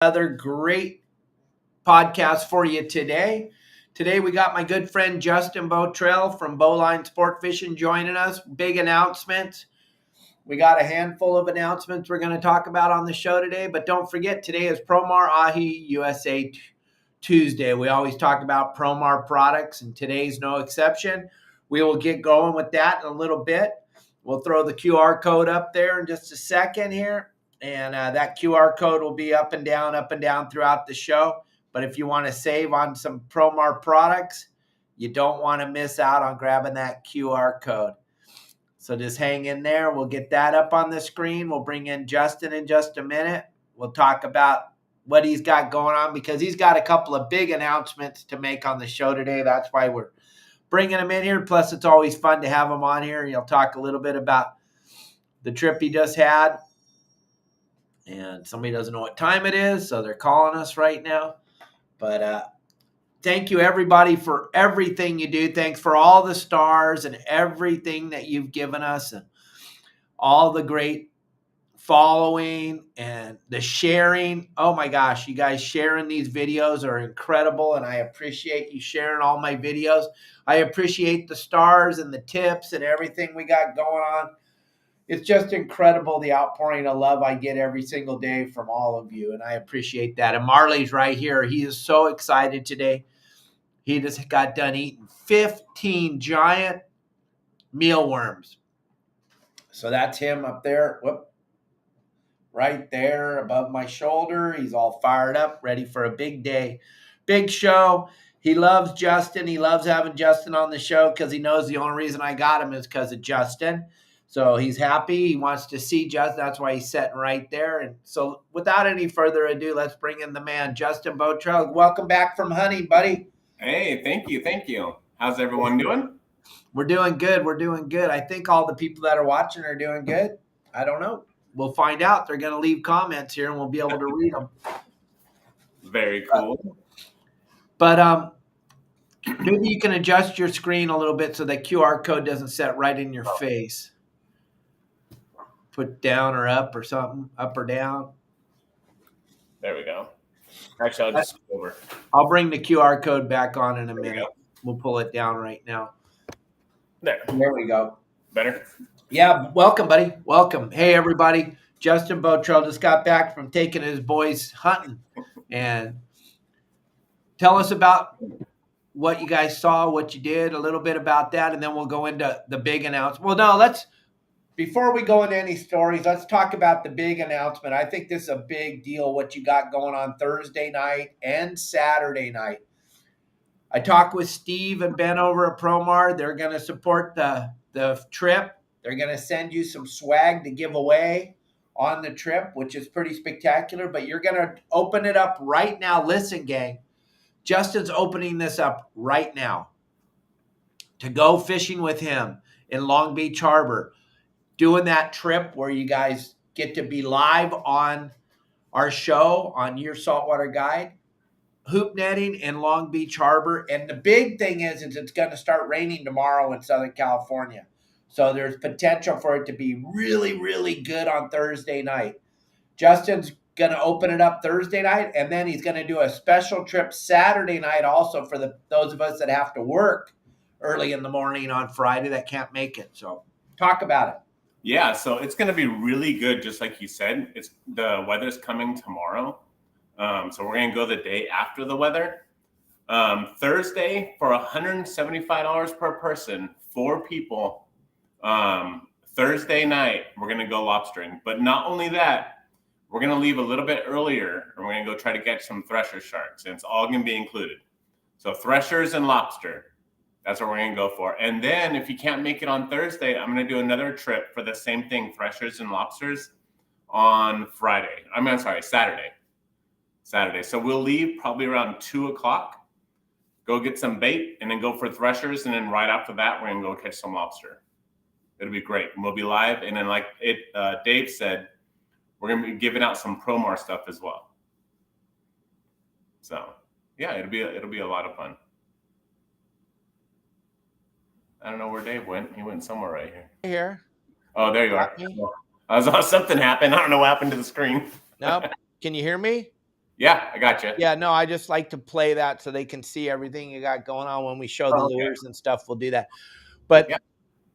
Another great podcast for you today. Today we got my good friend Justin Botrell from Bowline Sportfishing joining us. Big announcements. We got a handful of announcements we're going to talk about on the show today, but don't forget today is Promar Ahi USA Tuesday. We always talk about Promar products, and today's no exception. We will get going with that in a little bit. We'll throw the QR code up there in just a second here. And that QR code will be up and down throughout the show. But if you want to save on some Promar products, you don't want to miss out on grabbing that QR code. So just hang in there. We'll get that up on the screen. We'll bring in Justin in just a minute. We'll talk about what he's got going on because he's got a couple of big announcements to make on the show today. That's why we're bringing him in here. Plus, it's always fun to have him on here. He'll talk a little bit about the trip he just had. And somebody doesn't know what time it is, so they're calling us right now. But thank you, everybody, for everything you do. Thanks for all the stars and everything that you've given us and all the great following and the sharing. Oh, my gosh, you guys sharing these videos are incredible, and I appreciate you sharing all my videos. I appreciate the stars and the tips and everything we got going on. It's just incredible the outpouring of love I get every single day from all of you, and I appreciate that. And Marley's right here. He is so excited today. He just got done eating 15 giant mealworms. So that's him up there, right there above my shoulder. He's all fired up, ready for a big day, big show. He loves Justin. He loves having Justin on the show because he knows the only reason I got him is because of Justin. So he's happy. He wants to see Justin. That's why he's sitting right there. And so without any further ado, let's bring in the man, Justin Botrell. Welcome back from hunting, buddy. Hey, thank you. Thank you. How's everyone doing? We're doing good. We're doing good. I think all the people that are watching are doing good. I don't know. We'll find out. They're going to leave comments here and we'll be able to read them. Very cool. But maybe you can adjust your screen a little bit so that QR code doesn't set right in your face. Put down or up or something, up or down. There we go. Actually, I'll just go over. I'll bring the QR code back on in a minute. We'll pull it down right now. There we go. Better? Yeah, welcome, buddy. Welcome. Hey, everybody. Justin Botrell just got back from taking his boys hunting. And tell us about what you guys saw, what you did, a little bit about that, and then we'll go into the big announcement. Well, no, before we go into any stories, let's talk about the big announcement. I think this is a big deal, what you got going on Thursday night and Saturday night. I talked with Steve and Ben over at Promar. They're going to support the trip. They're going to send you some swag to give away on the trip, which is pretty spectacular. But you're going to open it up right now. Listen, gang, Justin's opening this up right now to go fishing with him in Long Beach Harbor. Doing that trip where you guys get to be live on our show on Your Saltwater Guide, hoop netting in Long Beach Harbor. And the big thing is it's going to start raining tomorrow in Southern California. So there's potential for it to be really, really good on Thursday night. Justin's going to open it up Thursday night, and then he's going to do a special trip Saturday night also for those of us that have to work early in the morning on Friday that can't make it. So talk about it. Yeah, so it's going to be really good, just like you said. The weather's coming tomorrow, so we're going to go the day after the weather. Thursday, for $175 per person, 4 people, Thursday night, we're going to go lobstering. But not only that, we're going to leave a little bit earlier, and we're going to go try to catch some thresher sharks, and it's all going to be included. So threshers and lobster. That's what we're going to go for. And then if you can't make it on Thursday, I'm going to do another trip for the same thing, threshers and lobsters, on Saturday. So we'll leave probably around 2 o'clock, go get some bait, and then go for threshers. And then right after that, we're going to go catch some lobster. It'll be great. And we'll be live. And then like Dave said, we're going to be giving out some Promar stuff as well. So yeah, it'll be a lot of fun. I don't know where Dave went. He went somewhere right here. Here. Oh, there you are. Something happened. I don't know what happened to the screen. Nope. Can you hear me? Yeah, I got you. Yeah, no, I just like to play that so they can see everything you got going on when we show the Oh, okay. lures and stuff. We'll do that. But Yeah.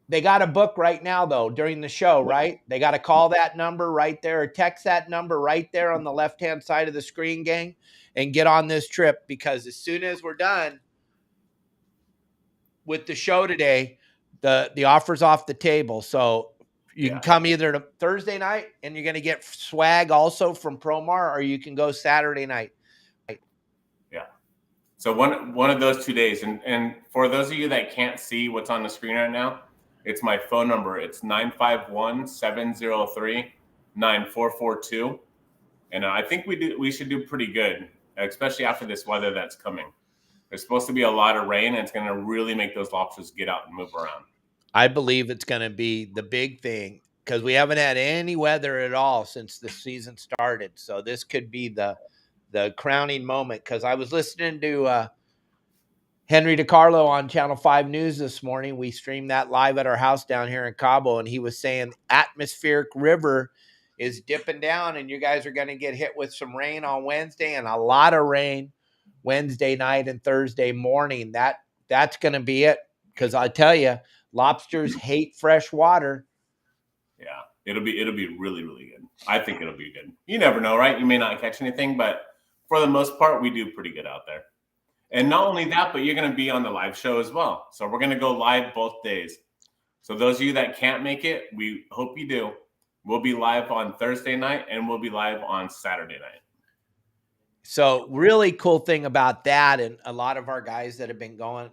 they got a book right now, though, during the show, right? They got to call that number right there or text that number right there on the left-hand side of the screen, gang, and get on this trip, because as soon as we're done with the show today, the offer's off the table. So you can Yeah. come either to Thursday night and you're going to get swag also from Promar, or you can go Saturday night. Yeah. So one of those 2 days, and for those of you that can't see what's on the screen right now, it's my phone number. It's 951-703-9442. And I think we should do pretty good, especially after this weather that's coming. There's supposed to be a lot of rain, and it's going to really make those lobsters get out and move around. I believe it's going to be the big thing, because we haven't had any weather at all since the season started. So this could be the crowning moment, because I was listening to Henry DiCarlo on Channel 5 News this morning. We streamed that live at our house down here in Cabo, and he was saying atmospheric river is dipping down, and you guys are going to get hit with some rain on Wednesday, and a lot of rain Wednesday night and Thursday morning. That's going to be it, because I tell you, lobsters hate fresh water. Yeah, it'll be really, really good. I think it'll be good. You never know, right? You may not catch anything, but for the most part, we do pretty good out there. And not only that, but you're going to be on the live show as well. So we're going to go live both days. So those of you that can't make it, we hope you do. We'll be live on Thursday night, and we'll be live on Saturday night. So really cool thing about that, and a lot of our guys that have been going,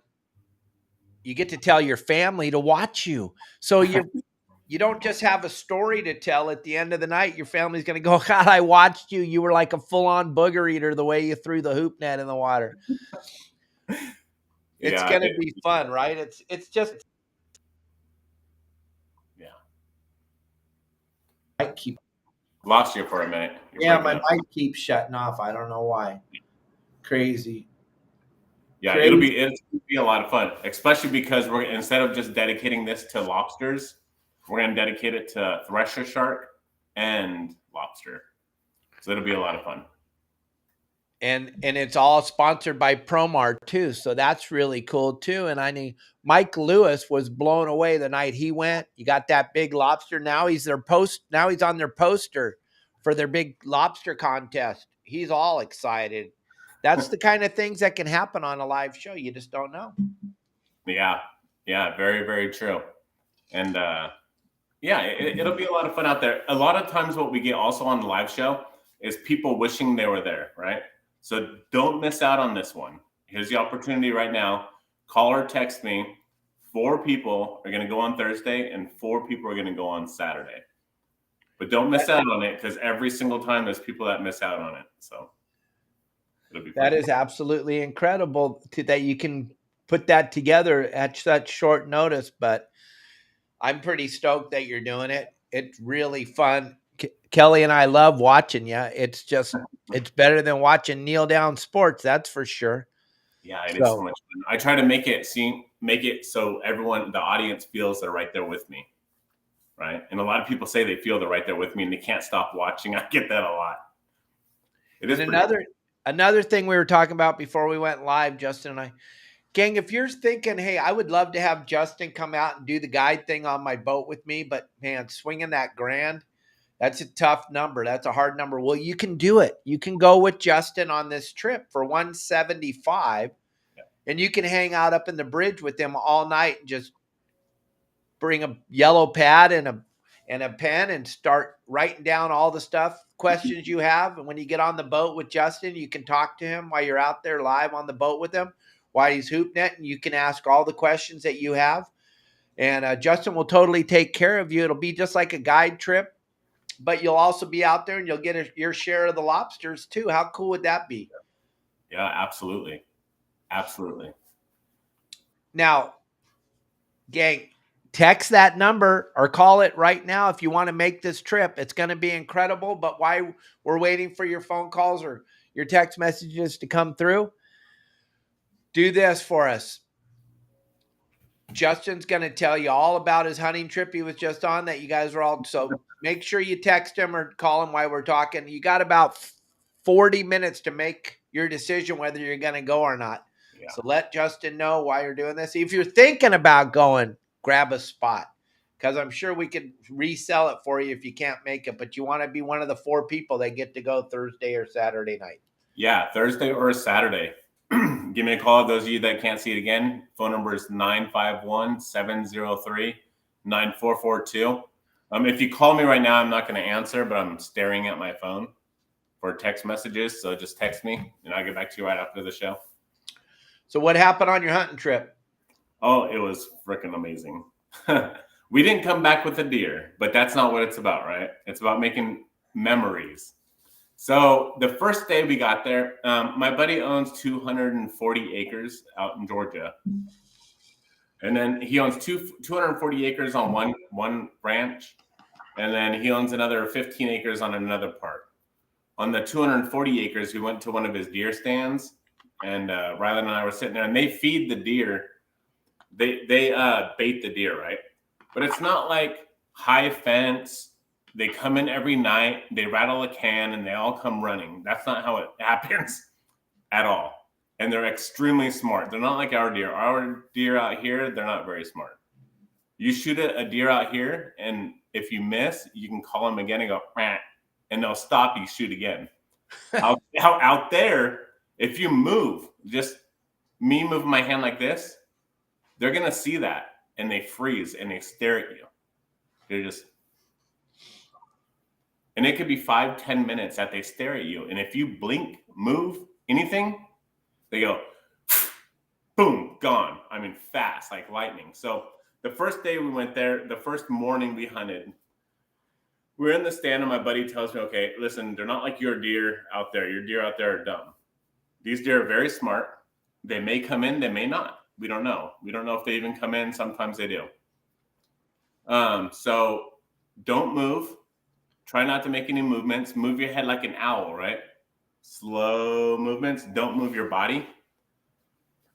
you get to tell your family to watch you. So you don't just have a story to tell at the end of the night. Your family's going to go, God, I watched you. You were like a full-on booger eater the way you threw the hoop net in the water. It's going to be fun, right? It's just. Yeah. I keep Lost you for a minute. Yeah, my mic keeps shutting off. I don't know why. Crazy. Yeah, it'll be a lot of fun, especially because we're, instead of just dedicating this to lobsters, we're going to dedicate it to thresher shark and lobster. So it'll be a lot of fun. And it's all sponsored by Promar too, so that's really cool too. And I mean, Mike Lewis was blown away the night he went. You got that big lobster. Now he's on their poster for their big lobster contest. He's all excited. That's the kind of things that can happen on a live show. You just don't know. Yeah, very, very true. And yeah, it'll be a lot of fun out there. A lot of times what we get also on the live show is people wishing they were there, right? So don't miss out on this one. Here's the opportunity right now. Call or text me. 4 people are going to go on Thursday, and 4 people are going to go on Saturday. But don't miss out on it, because every single time there's people that miss out on it. So it'll be fun. That is absolutely incredible that you can put that together at such short notice. But I'm pretty stoked that you're doing it. It's really fun. Kelly and I love watching you. It's better than watching Kneel Down Sports, that's for sure. Yeah, it is so much fun. I try to make it so everyone, the audience, feels they're right there with me, right? And a lot of people say they feel they're right there with me and they can't stop watching. I get that a lot. It is another thing we were talking about before we went live, Justin and I. Gang, if you're thinking, hey, I would love to have Justin come out and do the guide thing on my boat with me, but man, swinging that grand, that's a tough number. That's a hard number. Well, you can do it. You can go with Justin on this trip for $175, and you can hang out up in the bridge with him all night and just bring a yellow pad and a pen and start writing down all the questions you have. And when you get on the boat with Justin, you can talk to him while you're out there live on the boat with him while he's hoop netting. You can ask all the questions that you have. And Justin will totally take care of you. It'll be just like a guide trip, but you'll also be out there and you'll get your share of the lobsters too. How cool would that be? Yeah, absolutely. Absolutely. Now, gang, text that number or call it right now if you want to make this trip. It's going to be incredible, but while we're waiting for your phone calls or your text messages to come through, do this for us. Justin's going to tell you all about his hunting trip he was just on that you guys were all. So make sure you text him or call him while we're talking. You got about 40 minutes to make your decision whether you're going to go or not. Yeah. So let Justin know why you're doing this. If you're thinking about going, grab a spot, because I'm sure we could resell it for you if you can't make it, but you want to be one of the 4 people that get to go Thursday or Saturday night. Yeah, Thursday or Saturday. Give me a call. Those of you that can't see it again, phone number is 951-703-9442. If you call me right now, I'm not going to answer, but I'm staring at my phone for text messages. So just text me and I'll get back to you right after the show. So what happened on your hunting trip? Oh, it was freaking amazing. We didn't come back with a deer, but that's not what it's about, right? It's about making memories. So the first day we got there, my buddy owns 240 acres out in Georgia. And then he owns 240 acres on one ranch. And then he owns another 15 acres on another part. On the 240 acres, we went to one of his deer stands. And Rylan and I were sitting there, and they feed the deer. They bait the deer, right? But it's not like high fence. They come in every night, they rattle a can, and they all come running. That's not how it happens at all. And they're extremely smart. They're not like our deer. Our deer out here, they're not very smart. You shoot a deer out here, and if you miss, you can call them again and go, "Meh," and they'll stop you, shoot again. Out there, if you move, just me moving my hand like this, they're going to see that, and they freeze, and they stare at you. They're just... And it could be 5-10 minutes that they stare at you. And if you blink, move, anything, they go, boom, gone. I mean, fast, like lightning. So the first day we went there, the first morning we hunted, we were in the stand and my buddy tells me, okay, listen, they're not like your deer out there. Your deer out there are dumb. These deer are very smart. They may come in, they may not. We don't know. We don't know if they even come in. Sometimes they do. So don't move. Try not to make any movements. Move your head like an owl, right? Slow movements. Don't move your body.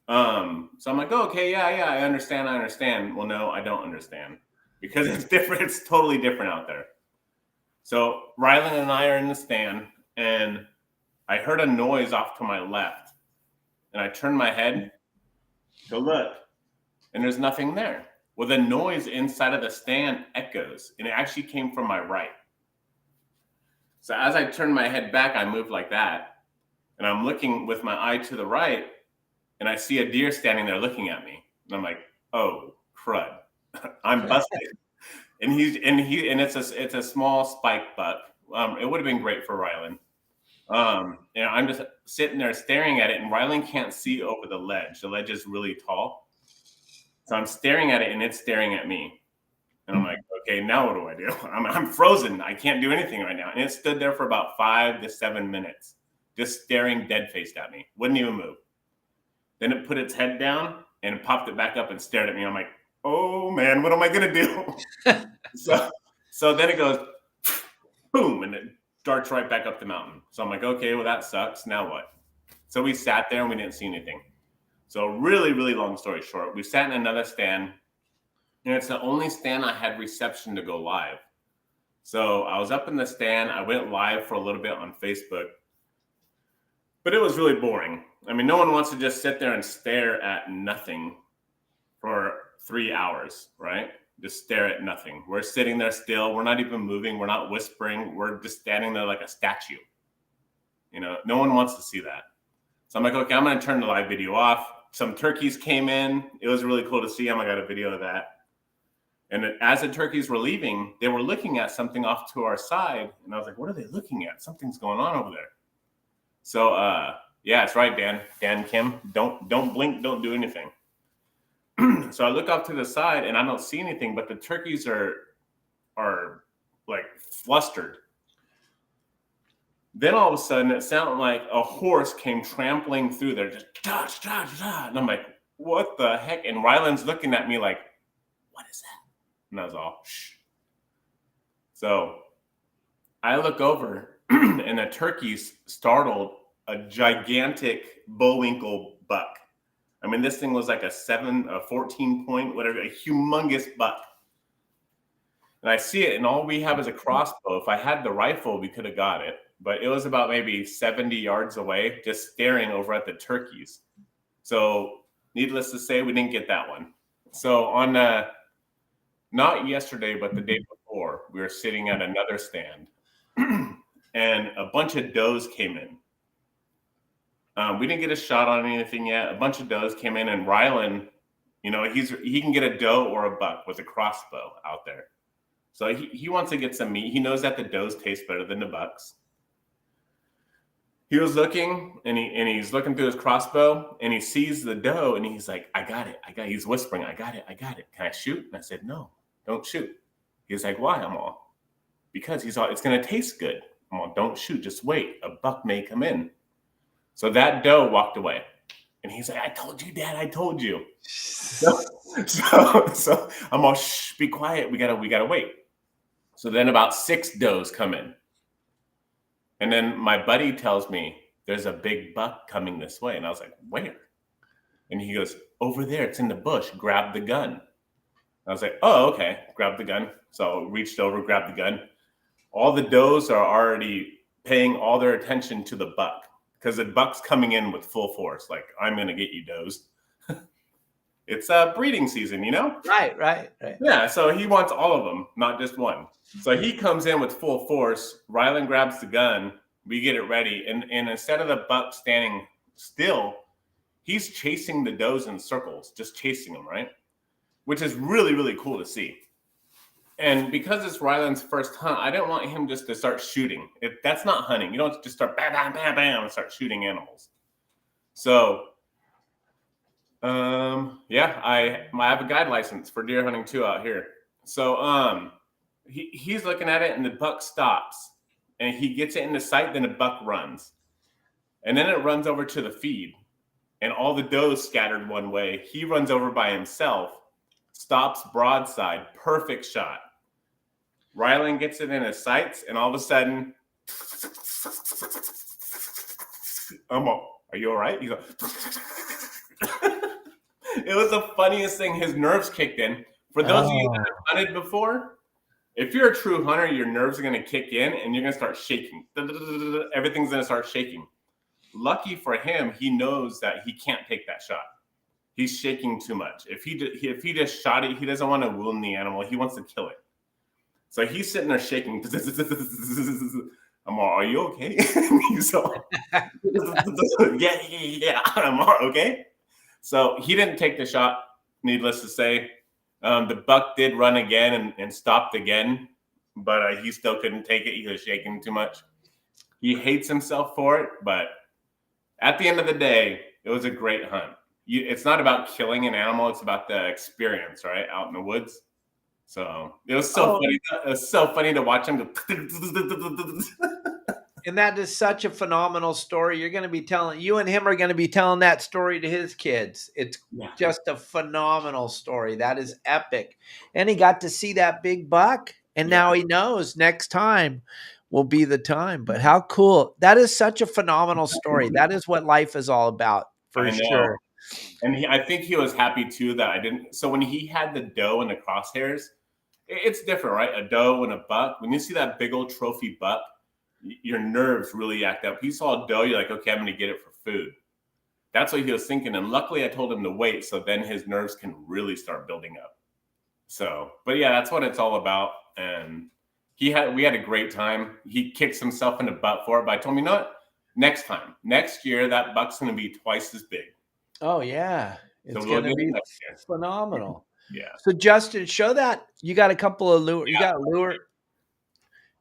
So I'm like, oh, okay, yeah, I understand. Well, no, I don't understand because it's different. It's totally different out there. So Rylan and I are in the stand, and I heard a noise off to my left, and I turned my head to look, and there's nothing there. Well, the noise inside of the stand echoes, and it actually came from my right. So as I turned my head back, I moved like that. And I'm looking with my eye to the right, and I see a deer standing there looking at me. And I'm like, oh, crud. I'm busted. And it's a small spike buck. It would have been great for Rylan. And I'm just sitting there staring at it, and Rylan can't see over the ledge. The ledge is really tall. So I'm staring at it, and it's staring at me. And I'm like, okay, now what do I do? I'm frozen. I can't do anything right now. And it stood there for about 5 to 7 minutes, just staring dead-faced at me. Wouldn't even move. Then it put its head down and it popped it back up and stared at me. I'm like, oh, man, what am I going to do? So then it goes, boom, and it darts right back up the mountain. So I'm like, okay, well, that sucks. Now what? So we sat there and we didn't see anything. So really, really long story short, we sat in another stand. And it's the only stand I had reception to go live. So I was up in the stand. I went live for a little bit on Facebook. But it was really boring. I mean, no one wants to just sit there and stare at nothing for 3 hours, right? Just stare at nothing. We're sitting there still. We're not even moving. We're not whispering. We're just standing there like a statue. You know, no one wants to see that. So I'm like, okay, I'm going to turn the live video off. Some turkeys came in. It was really cool to see them. I got a video of that. And as the turkeys were leaving, they were looking at something off to our side. And I was like, what are they looking at? Something's going on over there. So, yeah, it's right, Dan Kim. Don't blink. Don't do anything. So I look off to the side and I don't see anything, but the turkeys are like flustered. Then all of a sudden it sounded like a horse came trampling through there, just da, da, da. And I'm like, what the heck? And Rylan's looking at me like, what is that? And I was all, shh. So I look over and the turkeys startled a gigantic bullwinkle buck. I mean, this thing was like a 14 point, whatever, a humongous buck. And I see it, and all we have is a crossbow. If I had the rifle, we could have got it. but it was about maybe 70 yards away, just staring over at the turkeys. So needless to say, we didn't get that one. So on not yesterday, but the day before, we were sitting at another stand, and a bunch of does came in. We didn't get a shot on anything yet. A bunch of does came in, and Rylan, he can get a doe or a buck with a crossbow out there. So he wants to get some meat. He knows that the does taste better than the bucks. He was looking, and he's looking through his crossbow, and he sees the doe, and he's like, I got it. He's whispering, I got it. Can I shoot? And I said, no, don't shoot. He's like, why? I'm all, because he's all, it's going to taste good. I'm all, don't shoot. Just wait. A buck may come in. So that doe walked away, and he's like, I told you, Dad, I told you. So I'm all, shh, be quiet. We gotta wait. So then about 6 does come in. And then my buddy tells me there's a big buck coming this way. And I was like, where? And he goes, over there. It's in the bush. Grab the gun. I was like, oh, okay. Grab the gun. So I reached over, grabbed the gun. All the does are already paying all their attention to the buck, because the buck's coming in with full force. Like, I'm going to get you, does. It's breeding season, Right. Yeah, so he wants all of them, not just one. So he comes in with full force. Rylan grabs the gun. We get it ready. And instead of the buck standing still, he's chasing the does in circles, just chasing them, right? Which is really, really cool to see. And because it's Rylan's first hunt, I didn't want him just to start shooting. That's not hunting. You don't just start bam, bam, bam, bam, and start shooting animals. So, I have a guide license for deer hunting too out here. So, he's looking at it, and the buck stops, and he gets it in the sight. Then the buck runs, and then it runs over to the feed, and all the does scattered one way. He runs over by himself, stops broadside, perfect shot. Rylan gets it in his sights, and all of a sudden, are you all right? He's like, it was the funniest thing. His nerves kicked in. For those of you that have hunted before, if you're a true hunter, your nerves are going to kick in, and you're going to start shaking. Everything's going to start shaking. Lucky for him, he knows that he can't take that shot. He's shaking too much. If he just shot it, he doesn't want to wound the animal. He wants to kill it. So he's sitting there shaking. I'm all, are you okay? He's all, yeah. I'm all, okay. So he didn't take the shot, needless to say. The buck did run again and stopped again, but he still couldn't take it. He was shaking too much. He hates himself for it, but at the end of the day, it was a great hunt. It's not about killing an animal. It's about the experience, right? Out in the woods. So it was so funny. It was so funny to watch him go. And that is such a phenomenal story. You and him are going to be telling that story to his kids. It's just a phenomenal story. That is epic. And he got to see that big buck. And now he knows next time will be the time. But how cool. That is such a phenomenal story. That is what life is all about, for sure. And I think he was happy too that I didn't. So when he had the doe and the crosshairs, it's different, right? A doe and a buck. When you see that big old trophy buck, your nerves really act up. He saw a doe, you're like, okay, I'm going to get it for food. That's what he was thinking. And luckily I told him to wait, so then his nerves can really start building up. So, but yeah, that's what it's all about. And we had a great time. He kicks himself in the butt for it, but I told him, you know what? Next year, that buck's going to be twice as big. Oh yeah. It's going to be phenomenal. Yeah. So Justin, show that. You got a couple of lure. You got a lure.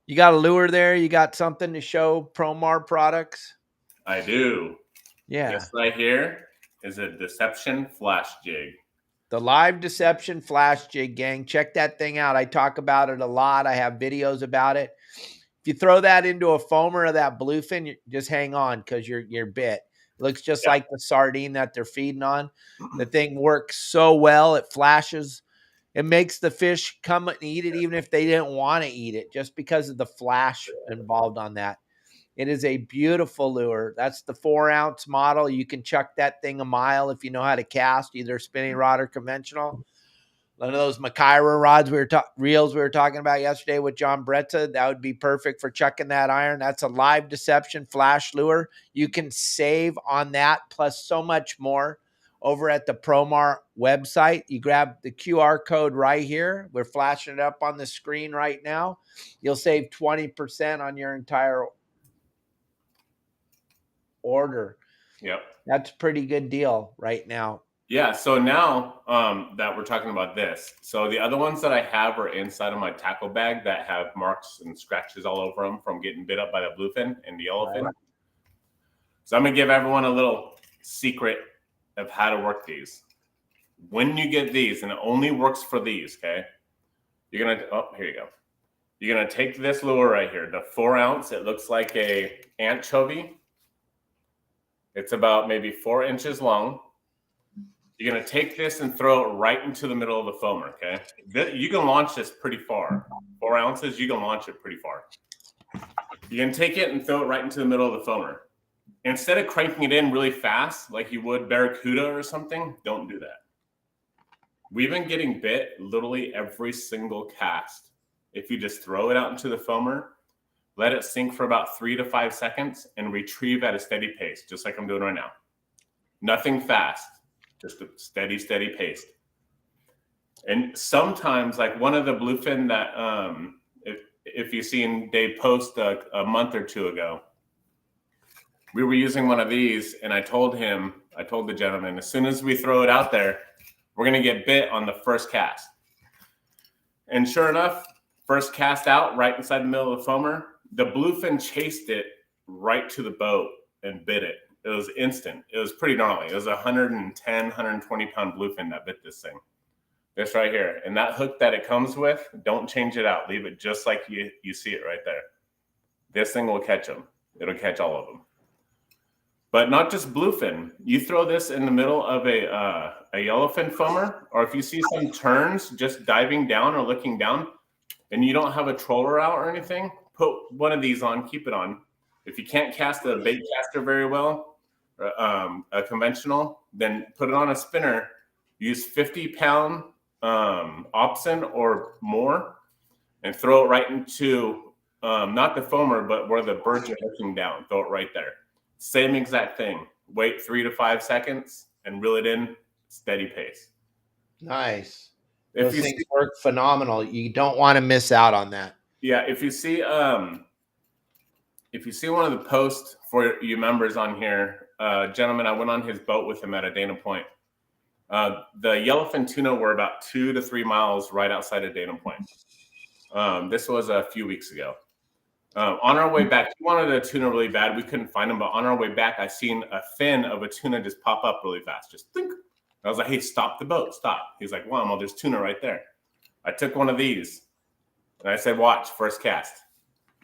You got a lure there. You got something to show Promar products. I do. Yeah. This right here is a deception flash jig. The live deception flash jig, gang. Check that thing out. I talk about it a lot. I have videos about it. If you throw that into a foamer of that bluefin, just hang on, because you're bit. It looks just like the sardine that they're feeding on. The thing works so well. It flashes. It makes the fish come and eat it, even if they didn't want to eat it, just because of the flash involved on that. It is a beautiful lure. That's the 4-ounce model. You can chuck that thing a mile if you know how to cast, either spinning rod or conventional. One of those Macaira rods reels we were talking about yesterday with John Bretta, that would be perfect for chucking that iron. That's a live deception flash lure. You can save on that plus so much more over at the Promar website. You grab the QR code right here. We're flashing it up on the screen right now. You'll save 20% on your entire order. Yep. That's a pretty good deal right now. Yeah, so now that we're talking about this, so the other ones that I have are inside of my tackle bag that have marks and scratches all over them from getting bit up by the bluefin and the yellowfin. Right. So I'm going to give everyone a little secret of how to work these. When you get these, and it only works for these, okay? You're going to, oh, here you go. You're going to take this lure right here, the 4 ounce. It looks like a anchovy. It's about maybe 4 inches long. You're going to take this and throw it right into the middle of the foamer, okay? You can launch this pretty far. 4 ounces, you can launch it pretty far. You can take it and throw it right into the middle of the foamer. Instead of cranking it in really fast, like you would barracuda or something, don't do that. We've been getting bit literally every single cast. If you just throw it out into the foamer, let it sink for about 3 to 5 seconds, and retrieve at a steady pace, just like I'm doing right now. Nothing fast. Just a steady, steady pace. And sometimes, like one of the bluefin that, if you've seen Dave post a month or two ago, we were using one of these, and I told the gentleman, as soon as we throw it out there, we're going to get bit on the first cast. And sure enough, first cast out right inside the middle of the foamer, the bluefin chased it right to the boat and bit it. It was instant. It was pretty gnarly. It was 110, 120 pound bluefin that bit this thing. This right here. And that hook that it comes with, don't change it out. Leave it just like you see it right there. This thing will catch them. It'll catch all of them. But not just bluefin. You throw this in the middle of a yellowfin foamer, or if you see some terns just diving down or looking down, and you don't have a troller out or anything, put one of these on, keep it on. If you can't cast a bait caster very well, a conventional, then put it on a spinner. Use 50-pound Opsin or more, and throw it right into not the foamer, but where the birds are looking down. Throw it right there. Same exact thing. Wait 3 to 5 seconds and reel it in. Steady pace. Nice. Those things work phenomenal. You don't want to miss out on that. Yeah, if you see one of the posts for you members on here, gentleman, I went on his boat with him at a Dana Point. The yellowfin tuna were about 2 to 3 miles right outside of Dana Point. This was a few weeks ago. On our way back, he wanted a tuna really bad. We couldn't find him, but on our way back, I seen a fin of a tuna just pop up really fast. Just think. I was like, hey, stop the boat, stop. He's like, well, there's tuna right there. I took one of these, and I said, watch, first cast.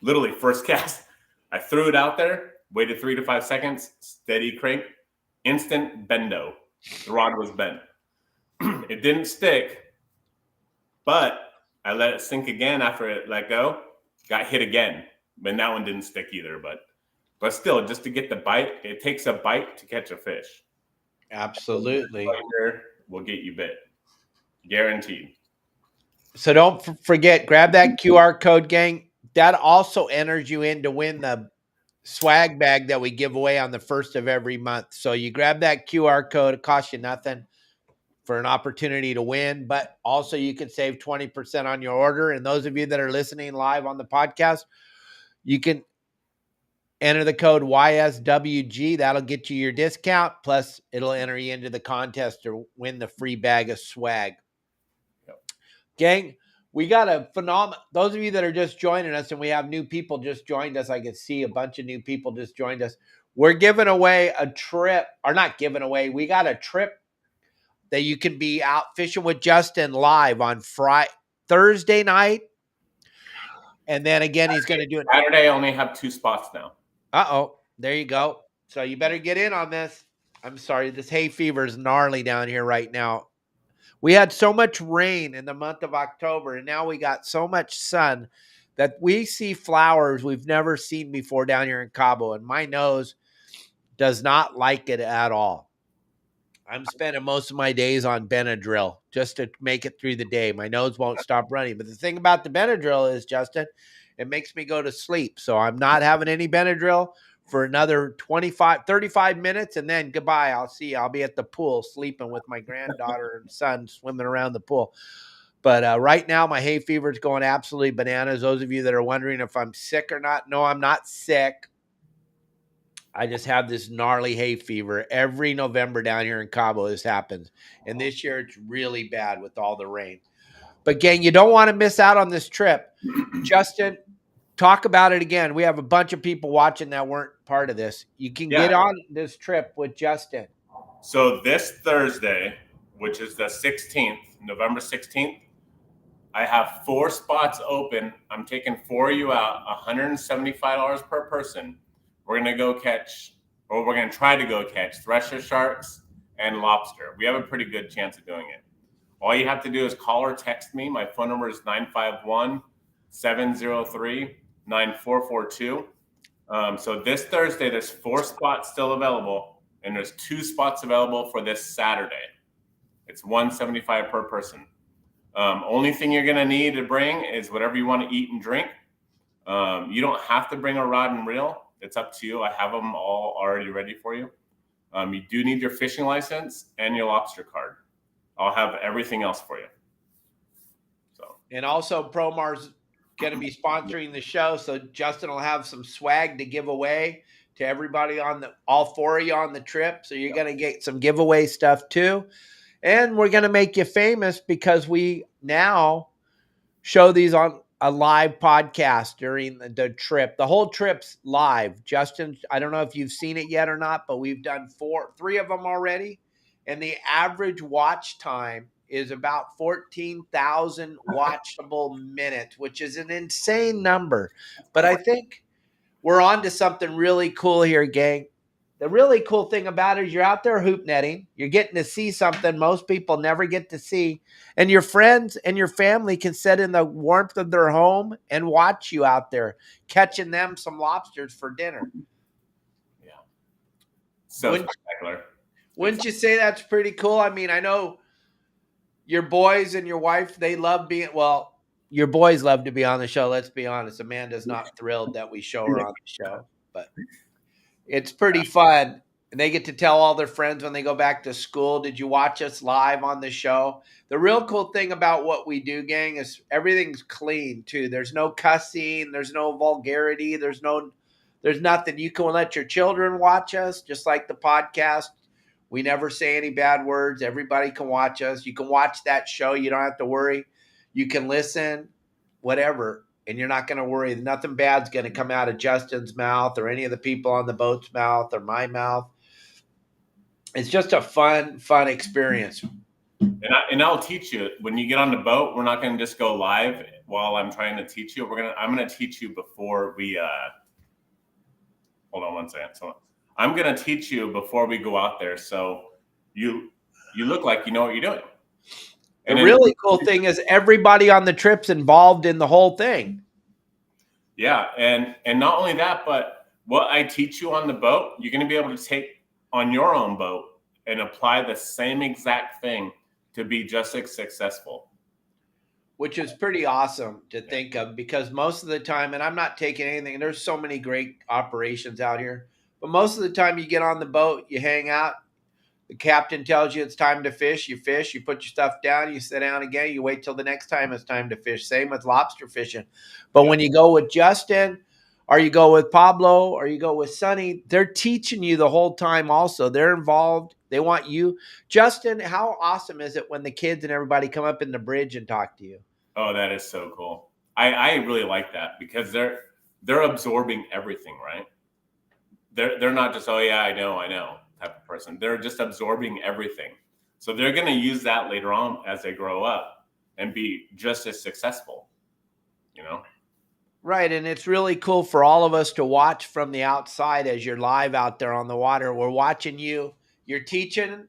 Literally, first cast. I threw it out there, waited 3 to 5 seconds, steady crank, instant bendo. The rod was bent. It didn't stick, but I let it sink again after it let go, got hit again. And that one didn't stick either, but still, just to get the bite, it takes a bite to catch a fish. Absolutely. Right here will get you bit. Guaranteed. So don't forget, grab that QR code, gang. That also enters you in to win the swag bag that we give away on the first of every month. So you grab that QR code. It costs you nothing for an opportunity to win, but also you can save 20% on your order. And those of you that are listening live on the podcast, you can enter the code YSWG. That'll get you your discount. Plus, it'll enter you into the contest to win the free bag of swag. Yep. Gang, we got a phenomenal. Those of you that are just joining us, and we have new people just joined us. I can see a bunch of new people just joined us. We're giving away a trip, or not giving away. We got a trip that you can be out fishing with Justin live on Thursday night. And then again, he's going to do it. Saturday, I only have 2 spots now. Uh-oh. There you go. So you better get in on this. I'm sorry. This hay fever is gnarly down here right now. We had so much rain in the month of October, and now we got so much sun that we see flowers we've never seen before down here in Cabo, and my nose does not like it at all. I'm spending most of my days on Benadryl just to make it through the day. My nose won't stop running. But the thing about the Benadryl is, Justin, it makes me go to sleep. So I'm not having any Benadryl for another 25, 35 minutes. And then goodbye. I'll see you. I'll be at the pool sleeping with my granddaughter and son swimming around the pool. But right now, my hay fever is going absolutely bananas. Those of you that are wondering if I'm sick or not, no, I'm not sick. I just have this gnarly hay fever every November down here in Cabo. This happens, and this year it's really bad with all the rain. But gang, you don't want to miss out on this trip. Justin, talk about it again. We have a bunch of people watching that weren't part of this. You can get Yeah. on this trip with Justin. So this Thursday, which is the 16th, November 16th, I have 4 spots open. I'm taking 4 of you out, $175 per person. We're going to go catch, or we're going to try to go catch thresher sharks and lobster. We have a pretty good chance of doing it. All you have to do is call or text me. My phone number is 951-703-9442. So this Thursday, there's 4 spots still available, and there's 2 spots available for this Saturday. It's $175 per person. Only thing you're going to need to bring is whatever you want to eat and drink. You don't have to bring a rod and reel. It's up to you. I have them all already ready for you. You do need your fishing license and your lobster card. I'll have everything else for you. So, And also, Promar's going to be sponsoring the show, so Justin will have some swag to give away to everybody all 4 of you on the trip. So you're going to get some giveaway stuff too. And we're going to make you famous because we now show these on a live podcast during the trip. The whole trip's live. Justin, I don't know if you've seen it yet or not, but we've done 3 of them already. And the average watch time is about 14,000 watchable minutes, which is an insane number. But I think we're on to something really cool here, gang. The really cool thing about it is you're out there hoop netting. You're getting to see something most people never get to see. And your friends and your family can sit in the warmth of their home and watch you out there catching them some lobsters for dinner. yeah. So spectacular. Wouldn't you say that's pretty cool? I mean, I know your boys and your wife, they love your boys love to be on the show. Let's be honest. Amanda's not thrilled that we show her on the show, but it's pretty fun. And they get to tell all their friends when they go back to school, did you watch us live on the show? The real cool thing about what we do, gang, is everything's clean too. There's no cussing, there's no vulgarity, there's nothing. You can let your children watch us, just like the podcast. We never say any bad words. Everybody can watch us. You can watch that show. You don't have to worry. You can listen, whatever. And you're not going to worry. Nothing bad's going to come out of Justin's mouth or any of the people on the boat's mouth or my mouth. It's just a fun experience. And I'll teach you when you get on the boat. We're not going to just go live while I'm trying to teach you. I'm going to teach you before we. Hold on one second. So I'm going to teach you before we go out there, so you look like you know what you're doing. And the really cool thing is everybody on the trip's involved in the whole thing. Yeah, and not only that, but what I teach you on the boat, you're going to be able to take on your own boat and apply the same exact thing to be just as successful. Which is pretty awesome to think of, because most of the time, and I'm not taking anything, there's so many great operations out here, but most of the time you get on the boat, you hang out, the captain tells you it's time to fish, you put your stuff down, you sit down again, you wait till the next time it's time to fish. Same with lobster fishing. But when you go with Justin, or you go with Pablo, or you go with Sonny, they're teaching you the whole time also. They're involved. They want you. Justin, how awesome is it when the kids and everybody come up in the bridge and talk to you? Oh, that is so cool. I really like that because they're absorbing everything, right? They're not just, oh yeah, I know type of person. They're just absorbing everything. So they're going to use that later on as they grow up and be just as successful, you know? Right. And it's really cool for all of us to watch from the outside as you're live out there on the water. We're watching you. You're teaching.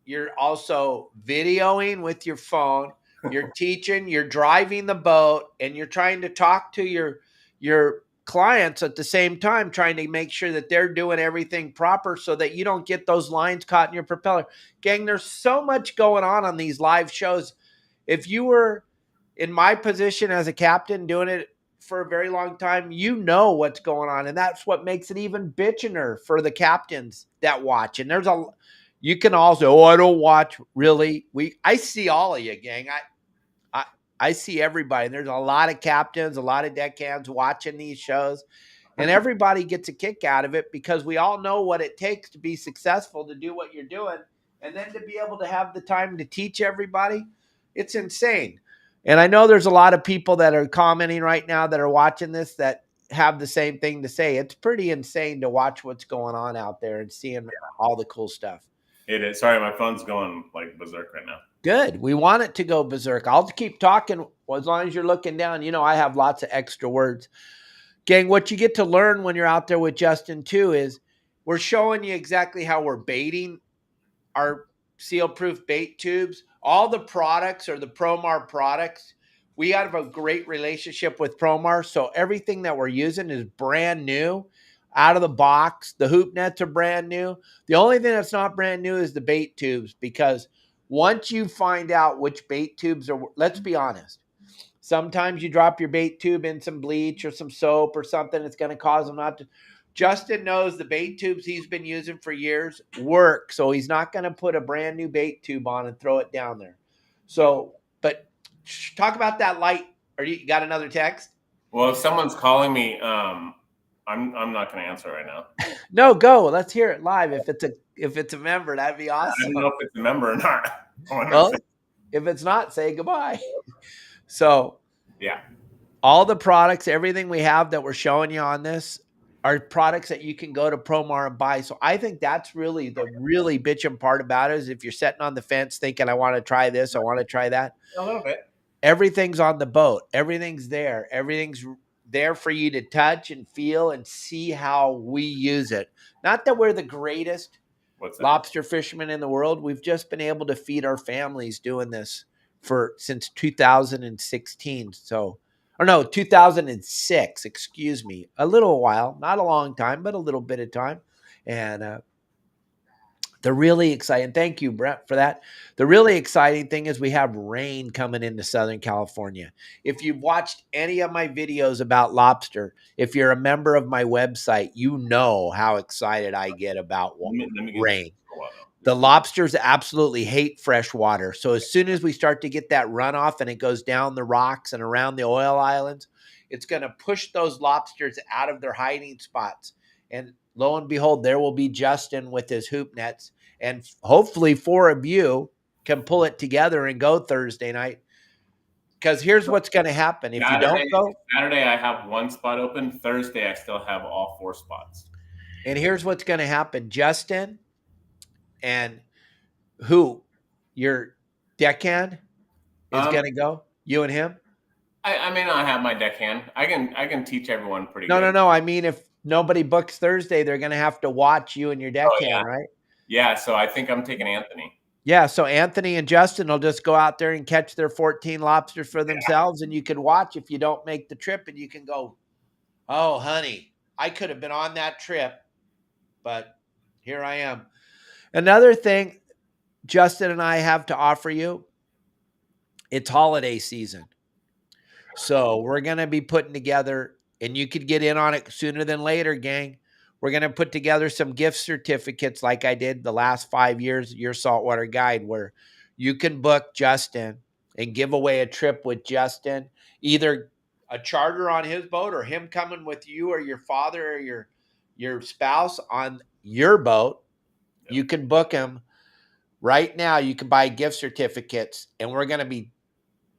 You're also videoing with your phone. You're teaching. You're driving the boat, and you're trying to talk to your clients at the same time, trying to make sure that they're doing everything proper so that you don't get those lines caught in your propeller. Gang, there's so much going on these live shows. If you were in my position as a captain doing it for a very long time, you know what's going on. And that's what makes it even bitchiner for the captains that watch. And you can also, oh, I don't watch. Really? I see all of you, gang. I see everybody. And there's a lot of captains, a lot of deckhands watching these shows. And everybody gets a kick out of it because we all know what it takes to be successful, to do what you're doing. And then to be able to have the time to teach everybody, it's insane. And I know there's a lot of people that are commenting right now that are watching this that have the same thing to say. It's pretty insane to watch what's going on out there and seeing all the cool stuff. It is. Sorry, my phone's going like berserk right now. Good. We want it to go berserk. I'll keep talking as long as you're looking down. You know, I have lots of extra words. Gang, what you get to learn when you're out there with Justin too is we're showing you exactly how we're baiting our seal-proof bait tubes. All the products are the Promar products. We have a great relationship with Promar, so everything that we're using is brand new, out of the box. The hoop nets are brand new. The only thing that's not brand new is the bait tubes, because once you find out which bait tubes are, let's be honest, sometimes you drop your bait tube in some bleach or some soap or something, it's going to cause them not to. Justin knows the bait tubes he's been using for years work, so he's not going to put a brand new bait tube on and throw it down there. So, but talk about that light. Or you got another text? Well, if someone's calling me, I'm not going to answer right now. No, go. Let's hear it live. If it's a member, that'd be awesome. I don't know if it's a member or not. Well, if it's not, say goodbye. So, yeah, all the products, everything we have that we're showing you on this are products that you can go to Promar and buy. So I think that's really the really bitching part about it, is if you're sitting on the fence thinking, I want to try this, I want to try that. a little bit. Everything's on the boat. Everything's there. Everything's there for you to touch and feel and see how we use it. Not that we're the greatest lobster fishermen in the world. We've just been able to feed our families doing this since 2016. So, or no, 2006, excuse me, a little while, not a long time, but a little bit of time. And the really exciting, thank you, Brett, for that. The really exciting thing is we have rain coming into Southern California. If you've watched any of my videos about lobster, if you're a member of my website, you know how excited I get about rain. The lobsters absolutely hate fresh water. So as soon as we start to get that runoff and it goes down the rocks and around the oil islands, it's going to push those lobsters out of their hiding spots. And lo and behold, there will be Justin with his hoop nets. And hopefully 4 of you can pull it together and go Thursday night. Because here's what's going to happen. If you don't go. Saturday, I have 1 spot open. Thursday, I still have all 4 spots. And here's what's going to happen. Justin and your deckhand is going to go? You and him? I may not have my deckhand. I can teach everyone pretty good. No. I mean, if nobody books Thursday, they're going to have to watch you and your deckhand, right? Yeah, so I think I'm taking Anthony. Yeah, so Anthony and Justin will just go out there and catch their 14 lobsters for themselves, and you can watch if you don't make the trip, and you can go, oh, honey, I could have been on that trip, but here I am. Another thing Justin and I have to offer you, it's holiday season. So we're going to be putting together, and you could get in on it sooner than later, gang. We're going to put together some gift certificates like I did the last 5 years, your saltwater guide, where you can book Justin and give away a trip with Justin, either a charter on his boat or him coming with you or your father or your spouse on your boat. Yep. You can book him right now. You can buy gift certificates, and we're going to be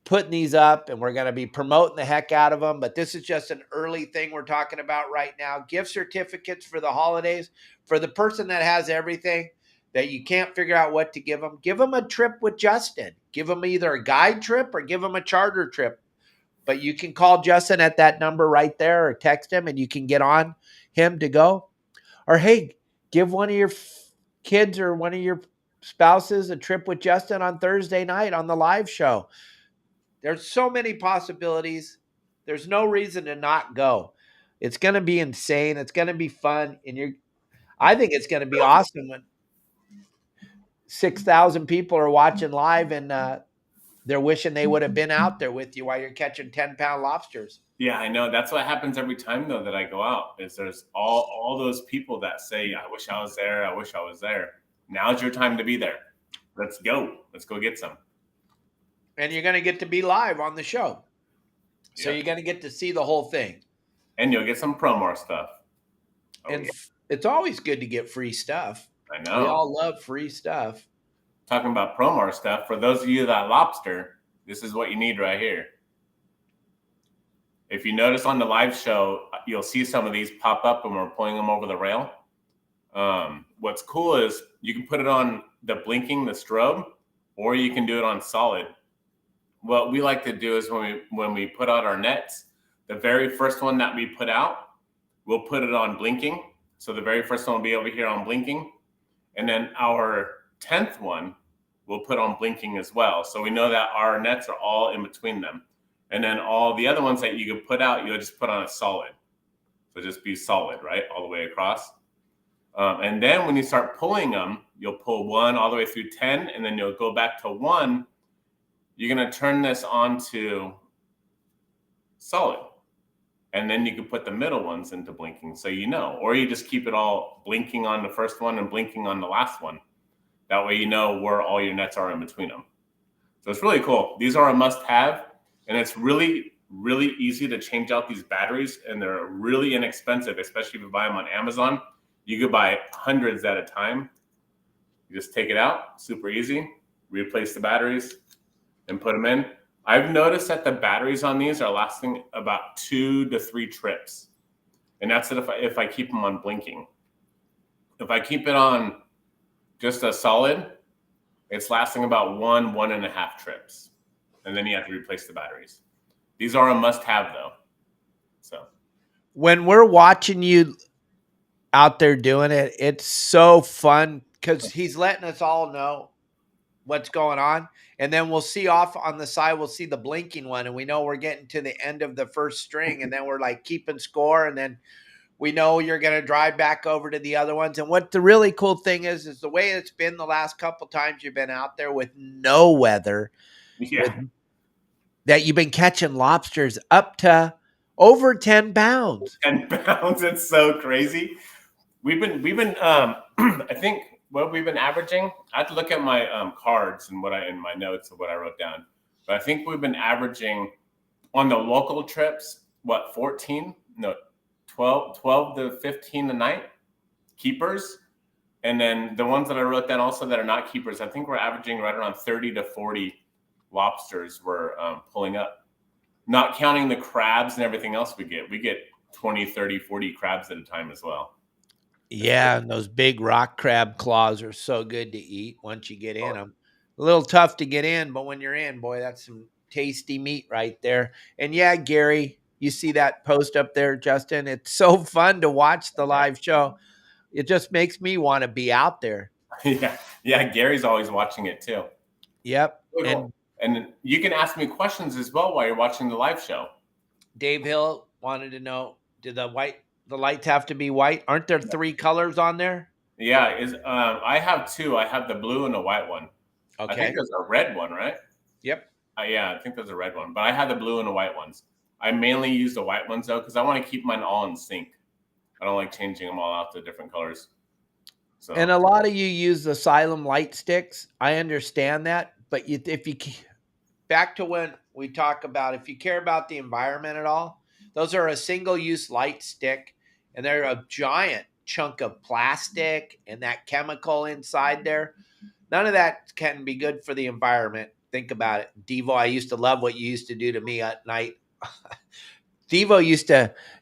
putting these up, and we're going to be promoting the heck out of them. But this is just an early thing we're talking about right now. Gift certificates for the holidays. For the person that has everything that you can't figure out what to give them a trip with Justin. Give them either a guide trip or give them a charter trip. But you can call Justin at that number right there or text him, and you can get on him to go. Or, hey, give one of your kids or one of your spouses a trip with Justin on Thursday night on the live show. There's so many possibilities. There's no reason to not go. It's going to be insane. It's going to be fun. I think it's going to be awesome when 6,000 people are watching live and they're wishing they would have been out there with you while you're catching 10-pound lobsters. Yeah, I know. That's what happens every time though that I go out. Is there's all those people that say, "I wish I was there. I wish I was there." Now's your time to be there. Let's go. Let's go get some. And you're going to get to be live on the show. So Yep. you're going to get to see the whole thing. And you'll get some Promar stuff. And it's always good to get free stuff. I know. We all love free stuff. Talking about Promar stuff, for those of you that lobster, this is what you need right here. If you notice on the live show, you'll see some of these pop up when we're pulling them over the rail. What's cool is you can put it on the blinking, the strobe, or you can do it on solid. What we like to do is when we put out our nets, the very first one that we put out, we'll put it on blinking. So the very first one will be over here on blinking. And then our 10th one we'll put on blinking as well. So we know that our nets are all in between them. And then all the other ones that you can put out, you'll just put on a solid. So just be solid, right? All the way across. And then when you start pulling them, you'll pull 1 all the way through 10, and then you'll go back to 1. You're going to turn this onto solid. And then you can put the middle ones into blinking, so you know. Or you just keep it all blinking on the first one and blinking on the last one. That way you know where all your nets are in between them. So it's really cool. These are a must-have, and it's really, really easy to change out these batteries, and they're really inexpensive, especially if you buy them on Amazon. You could buy hundreds at a time. You just take it out, super easy, replace the batteries, and put them in. I've noticed that the batteries on these are lasting about 2 to 3 trips. And that's it if I keep them on blinking. If I keep it on just a solid, it's lasting about 1.5 trips. And then you have to replace the batteries. These are a must-have though. So when we're watching you out there doing it, it's so fun because he's letting us all know what's going on. And then we'll see off on the side, we'll see the blinking one, and we know we're getting to the end of the first string, and then we're like keeping score, and then we know you're going to drive back over to the other ones. And what the really cool thing is the way it's been the last couple times you've been out there with no weather, that you've been catching lobsters up to over 10 pounds. 10 pounds, it's so crazy. We've been I think what we've been averaging, I have to look at my cards and in my notes of what I wrote down. But I think we've been averaging on the local trips, 12 to 15 a night keepers. And then the ones that I wrote down also that are not keepers, I think we're averaging right around 30 to 40 lobsters we're pulling up. Not counting the crabs and everything else we get. We get 20, 30, 40 crabs at a time as well. Yeah, and those big rock crab claws are so good to eat once you get in them. A little tough to get in, but when you're in, boy, that's some tasty meat right there. And yeah, Gary, you see that post up there, Justin? It's so fun to watch the live show. It just makes me want to be out there. Yeah, Gary's always watching it too. Yep. And you can ask me questions as well while you're watching the live show. Dave Hill wanted to know, did the lights have to be white? Aren't there 3 colors on there? Yeah, I have 2. I have the blue and the white one. Okay. I think there's a red one, right? Yep. Yeah, I think there's a red one, but I have the blue and the white ones. I mainly use the white ones though, because I want to keep mine all in sync. I don't like changing them all out to different colors. So. And a lot of you use the Asylum light sticks. I understand that, but back to when we talk about, if you care about the environment at all, those are a single-use light stick, and they're a giant chunk of plastic and that chemical inside there. None of that can be good for the environment. Think about it. Devo, I used to love what you used to do to me at night.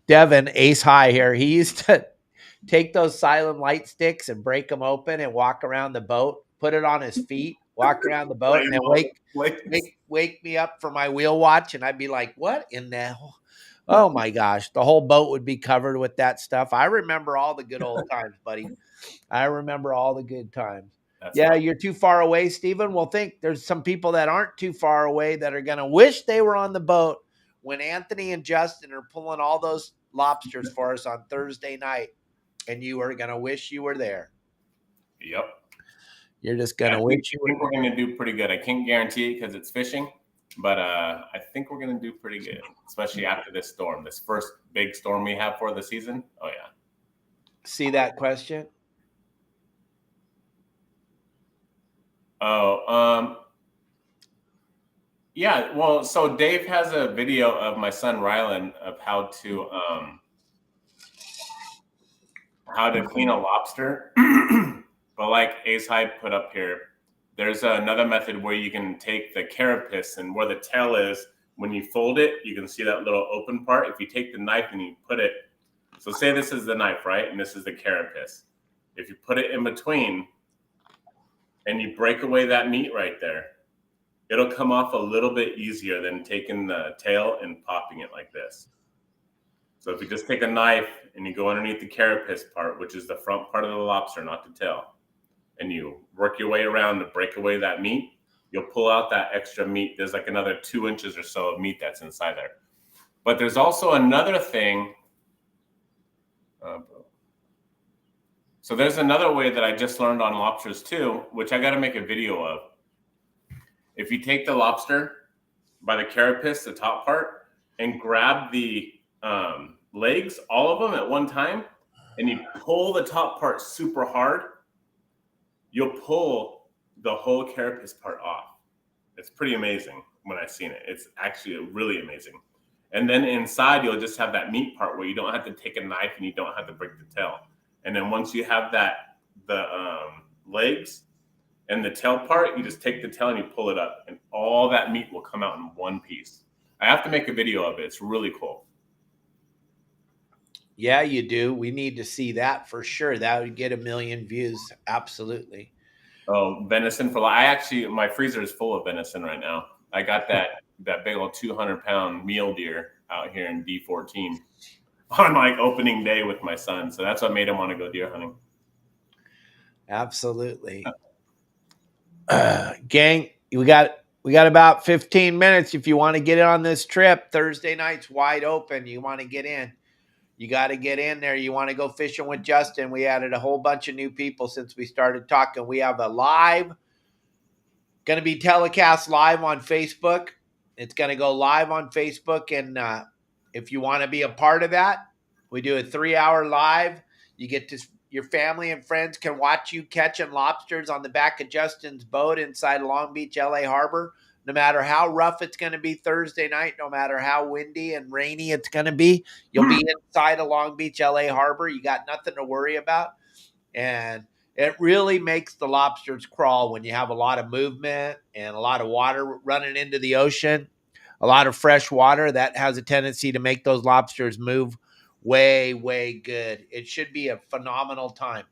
Devin, Ace High here, he used to take those Asylum light sticks and break them open and walk around the boat, put it on his feet, walk around the boat, and then wake me up for my wheel watch, and I'd be like, what in the hell? Oh my gosh, the whole boat would be covered with that stuff. I remember all the good old times, buddy. I remember all the good times. Right. You're too far away, Stephen. Well, there's some people that aren't too far away that are going to wish they were on the boat when Anthony and Justin are pulling all those lobsters for us on Thursday night, and you are going to wish you were there. Yep. You're just going to wish you were. I think we're going to do pretty good. I can't guarantee it because it's fishing, but I think we're going to do pretty good, especially after this storm, this first big storm we have for the season. Oh, yeah. See that question? Oh, yeah. Well, so Dave has a video of my son Rylan of how to clean a lobster. But like Ace High put up here, there's another method where you can take the carapace, and where the tail is, when you fold it, you can see that little open part. If you take the knife and you put it, so say this is the knife, right? And this is the carapace. If you put it in between and you break away that meat right there, it'll come off a little bit easier than taking the tail and popping it like this. So if you just take a knife and you go underneath the carapace part, which is the front part of the lobster, not the tail, and you work your way around to break away that meat, you'll pull out that extra meat. There's like another 2 inches or so of meat that's inside there. But there's also another thing. So there's another way that I just learned on lobsters too, which I got to make a video of. If you take the lobster by the carapace, the top part, and grab the legs, all of them at one time, and you pull the top part super hard, you'll pull the whole carapace part off. It's pretty amazing when I've seen it. It's actually really amazing. And then inside, you'll just have that meat part where you don't have to take a knife and you don't have to break the tail. And then once you have that, the legs and the tail part, you just take the tail and you pull it up, and all that meat will come out in one piece. I have to make a video of it. It's really cool. Yeah, you do. We need to see that for sure. That would get 1 million views. Absolutely. Oh, venison for my freezer is full of venison right now. I got that big old 200-pound mule deer out here in D14 on like opening day with my son. So that's what made him want to go deer hunting. Absolutely. Gang, we got about 15 minutes. If you want to get in on this trip, Thursday night's wide open. You want to get in. You got to get in there. You want to go fishing with Justin. We added a whole bunch of new people since we started talking. We have a live, going to be telecast live on Facebook. It's going to go live on Facebook. And if you want to be a part of that, we do a 3-hour live. You get to, your family and friends can watch you catching lobsters on the back of Justin's boat inside Long Beach, LA Harbor. No matter how rough it's going to be Thursday night, no matter how windy and rainy it's going to be, you'll be inside of Long Beach, LA Harbor. You got nothing to worry about. And it really makes the lobsters crawl when you have a lot of movement and a lot of water running into the ocean, a lot of fresh water. That has a tendency to make those lobsters move way, way good. It should be a phenomenal time.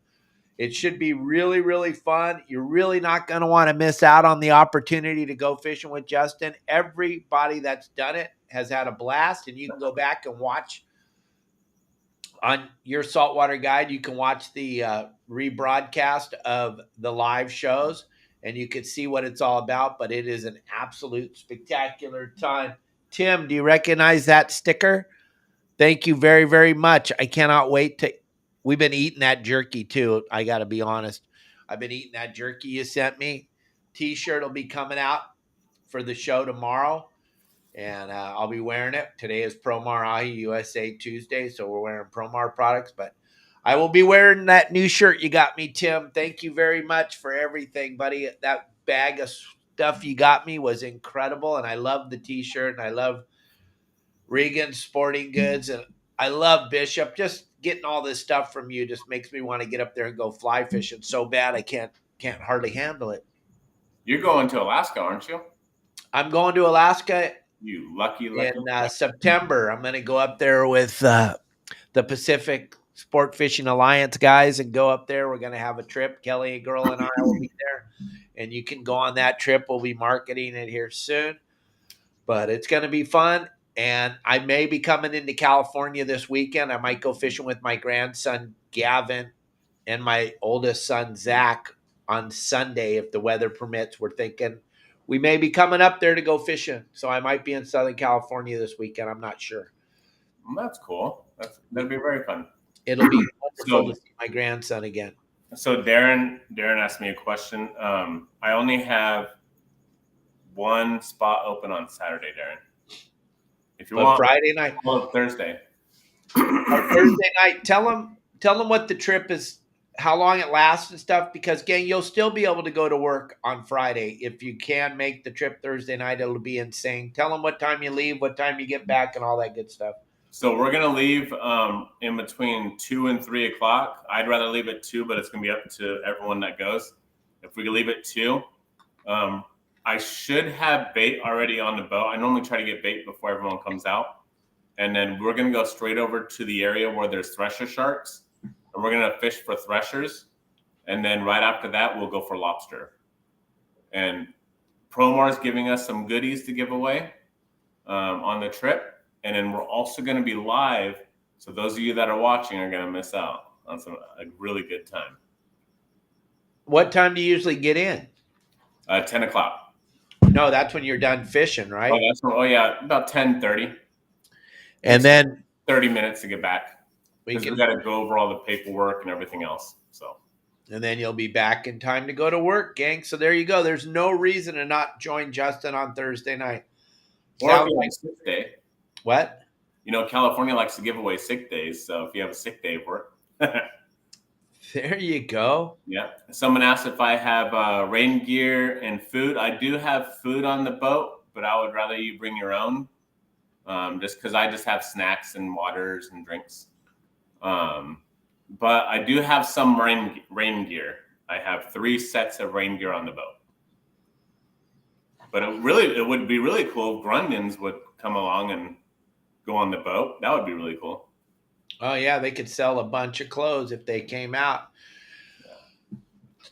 It should be really, really fun. You're really not going to want to miss out on the opportunity to go fishing with Justin. Everybody that's done it has had a blast, and you can go back and watch on your Saltwater Guide. You can watch the rebroadcast of the live shows, and you can see what it's all about, but it is an absolute spectacular time. Tim, do you recognize that sticker? Thank you very, very much. I cannot wait to. We've been eating that jerky too. I got to be honest. I've been eating that jerky you sent me. T-shirt will be coming out for the show tomorrow, and I'll be wearing it. Today is Promar Ahi USA Tuesday, so we're wearing Promar products, but I will be wearing that new shirt you got me, Tim. Thank you very much for everything, buddy. That bag of stuff you got me was incredible, and I love the T-shirt, and I love Regan's Sporting Goods, and I love Bishop. Just getting all this stuff from you just makes me want to get up there and go fly fishing so bad I can't hardly handle it. You're going to Alaska, aren't you? I'm going to Alaska. You lucky. In September. I'm going to go up there with the Pacific Sport Fishing Alliance guys and go up there. We're going to have a trip. Kelly, a girl, and I will be there, and you can go on that trip. We'll be marketing it here soon, but it's going to be fun. And I may be coming into California this weekend. I might go fishing with my grandson, Gavin, and my oldest son, Zach, on Sunday, if the weather permits. We're thinking we may be coming up there to go fishing. So I might be in Southern California this weekend. I'm not sure. That's cool. That'd be very fun. It'll be wonderful to So see my grandson again. Darren asked me a question. I only have one spot open on Saturday, Darren. If you But want, Friday night, well, Thursday. Thursday night, tell them what the trip is, how long it lasts and stuff. Because gang, you'll still be able to go to work on Friday if you can make the trip Thursday night. It'll be insane. Tell them what time you leave, what time you get back, and all that good stuff. So we're gonna leave in between 2 and 3 o'clock. I'd rather leave at 2, but it's gonna be up to everyone that goes. If we can leave at 2, I should have bait already on the boat. I normally try to get bait before everyone comes out, and then we're gonna go straight over to the area where there's thresher sharks, and we're gonna fish for threshers, and then right after that we'll go for lobster. And Promar is giving us some goodies to give away on the trip. And then we're also going to be live. So those of you that are watching are going to miss out on a really good time. What time do you usually get in? 10 o'clock. No, that's when you're done fishing, right? Yeah, about 10:30. And then 30 minutes to get back. we got to go over all the paperwork and everything else. So. And then you'll be back in time to go to work, gang. So there you go. There's no reason to not join Justin on Thursday night. Or like sick day. What? You know, California likes to give away sick days. So if you have a sick day of work. There you go. Yeah. Someone asked if I have rain gear and food. I do have food on the boat, but I would rather you bring your own, just because I just have snacks and waters and drinks. But I do have some rain gear. I have 3 sets of rain gear on the boat. But it would be really cool if Grundens would come along and go on the boat. That would be really cool. Oh, yeah. They could sell a bunch of clothes if they came out.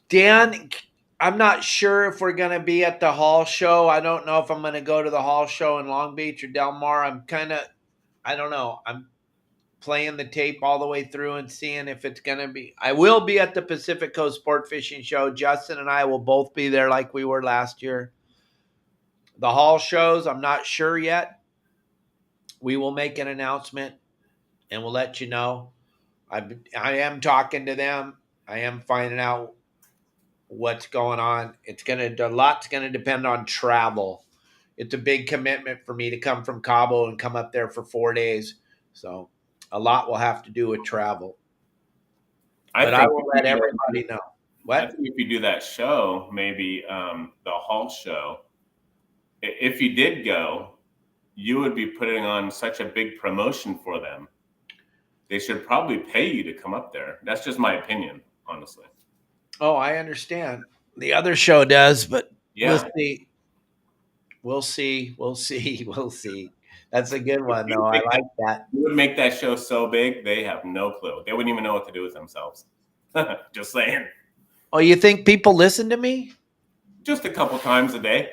Dan, I'm not sure if we're going to be at the Hall show. I don't know if I'm going to go to the Hall show in Long Beach or Del Mar. I don't know. I'm playing the tape all the way through and seeing if it's going to be. I will be at the Pacific Coast Sport Fishing Show. Justin and I will both be there like we were last year. The Hall shows, I'm not sure yet. We will make an announcement and we'll let you know. I am talking to them. I am finding out what's going on. A lot's going to depend on travel. It's a big commitment for me to come from Cabo and come up there for 4 days. So a lot will have to do with travel. But I will let everybody know. What? I think if you do that show, maybe the Hall show, if you did go, you would be putting on such a big promotion for them. They should probably pay you to come up there. That's just my opinion, honestly. Oh, I understand. The other show does, but yeah. We'll see. That's a good one, though. I like that. You would make that show so big, they have no clue. They wouldn't even know what to do with themselves. Just saying. Oh, you think people listen to me? Just a couple times a day.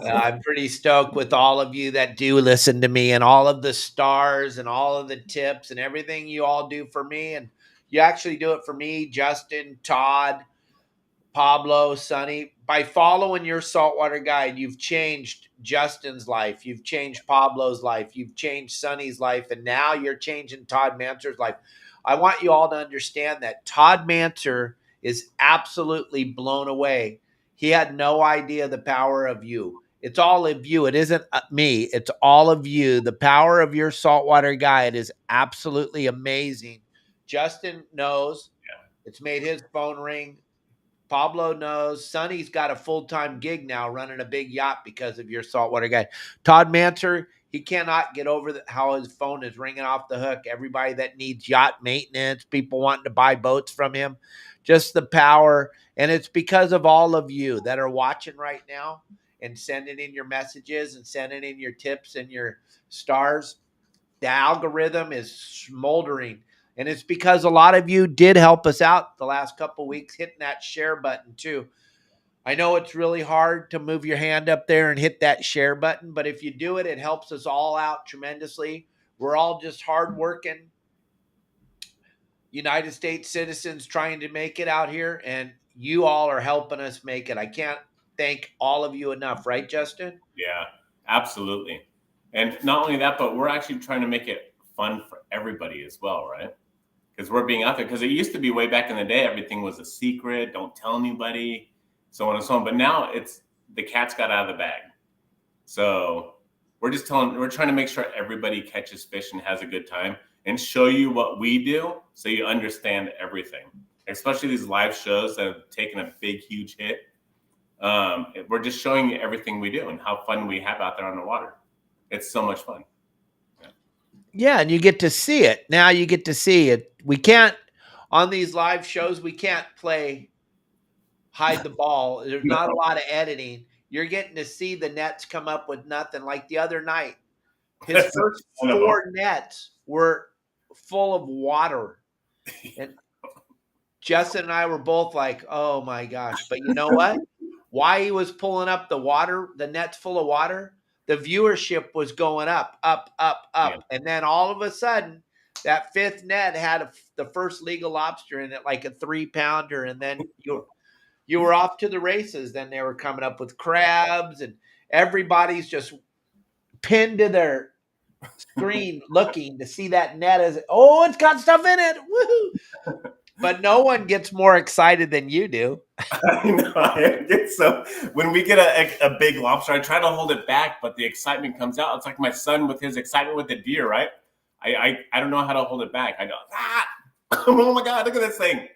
I'm pretty stoked with all of you that do listen to me and all of the stars and all of the tips and everything you all do for me. And you actually do it for me, Justin, Todd, Pablo, Sonny. By following your saltwater guide, you've changed Justin's life. You've changed Pablo's life. You've changed Sonny's life. And now you're changing Todd Manser's life. I want you all to understand that Todd Manser is absolutely blown away. He had no idea the power of you. It's all of you. It isn't me. It's all of you. The power of your saltwater guide is absolutely amazing. Justin knows. It's made his phone ring. Pablo knows. Sonny's got a full-time gig now running a big yacht because of your saltwater guide. Todd Manser, he cannot get over how his phone is ringing off the hook. Everybody that needs yacht maintenance, people wanting to buy boats from him, just the power. And it's because of all of you that are watching right now and sending in your messages and sending in your tips and your stars. The algorithm is smoldering. And it's because a lot of you did help us out the last couple of weeks hitting that share button too. I know it's really hard to move your hand up there and hit that share button, but if you do it, it helps us all out tremendously. We're all just hardworking United States citizens trying to make it out here, and you all are helping us make it. I can't thank all of you enough, right, Justin? Yeah, absolutely. And not only that, but we're actually trying to make it fun for everybody as well, right? Because we're being out there. Because it used to be way back in the day, everything was a secret, don't tell anybody, so on and so on. But now it's the cat's got out of the bag. So we're trying to make sure everybody catches fish and has a good time and show you what we do so you understand everything, especially these live shows that have taken a big, huge hit. We're just showing you everything we do and how fun we have out there on the water. It's so much fun. Yeah, and you get to see it. Now you get to see it. We can't, on these live shows, we can't play hide the ball. There's not a lot of editing. You're getting to see the nets come up with nothing. Like the other night, his first 4 nets were full of water. And Justin and I were both like, oh my gosh. But you know what? Why he was pulling up the water, the nets full of water, the viewership was going up, up, up, up. Yeah. And then all of a sudden, that 5th net had the first legal lobster in it, like a 3-pounder. And then you were off to the races. Then they were coming up with crabs, and everybody's just pinned to their screen looking to see that net as, oh, it's got stuff in it. Woohoo. But no one gets more excited than you do. I know. I get so when we get a big lobster, I try to hold it back, but the excitement comes out. It's like my son with his excitement with the deer, right? I don't know how to hold it back. I go, oh my God, look at this thing.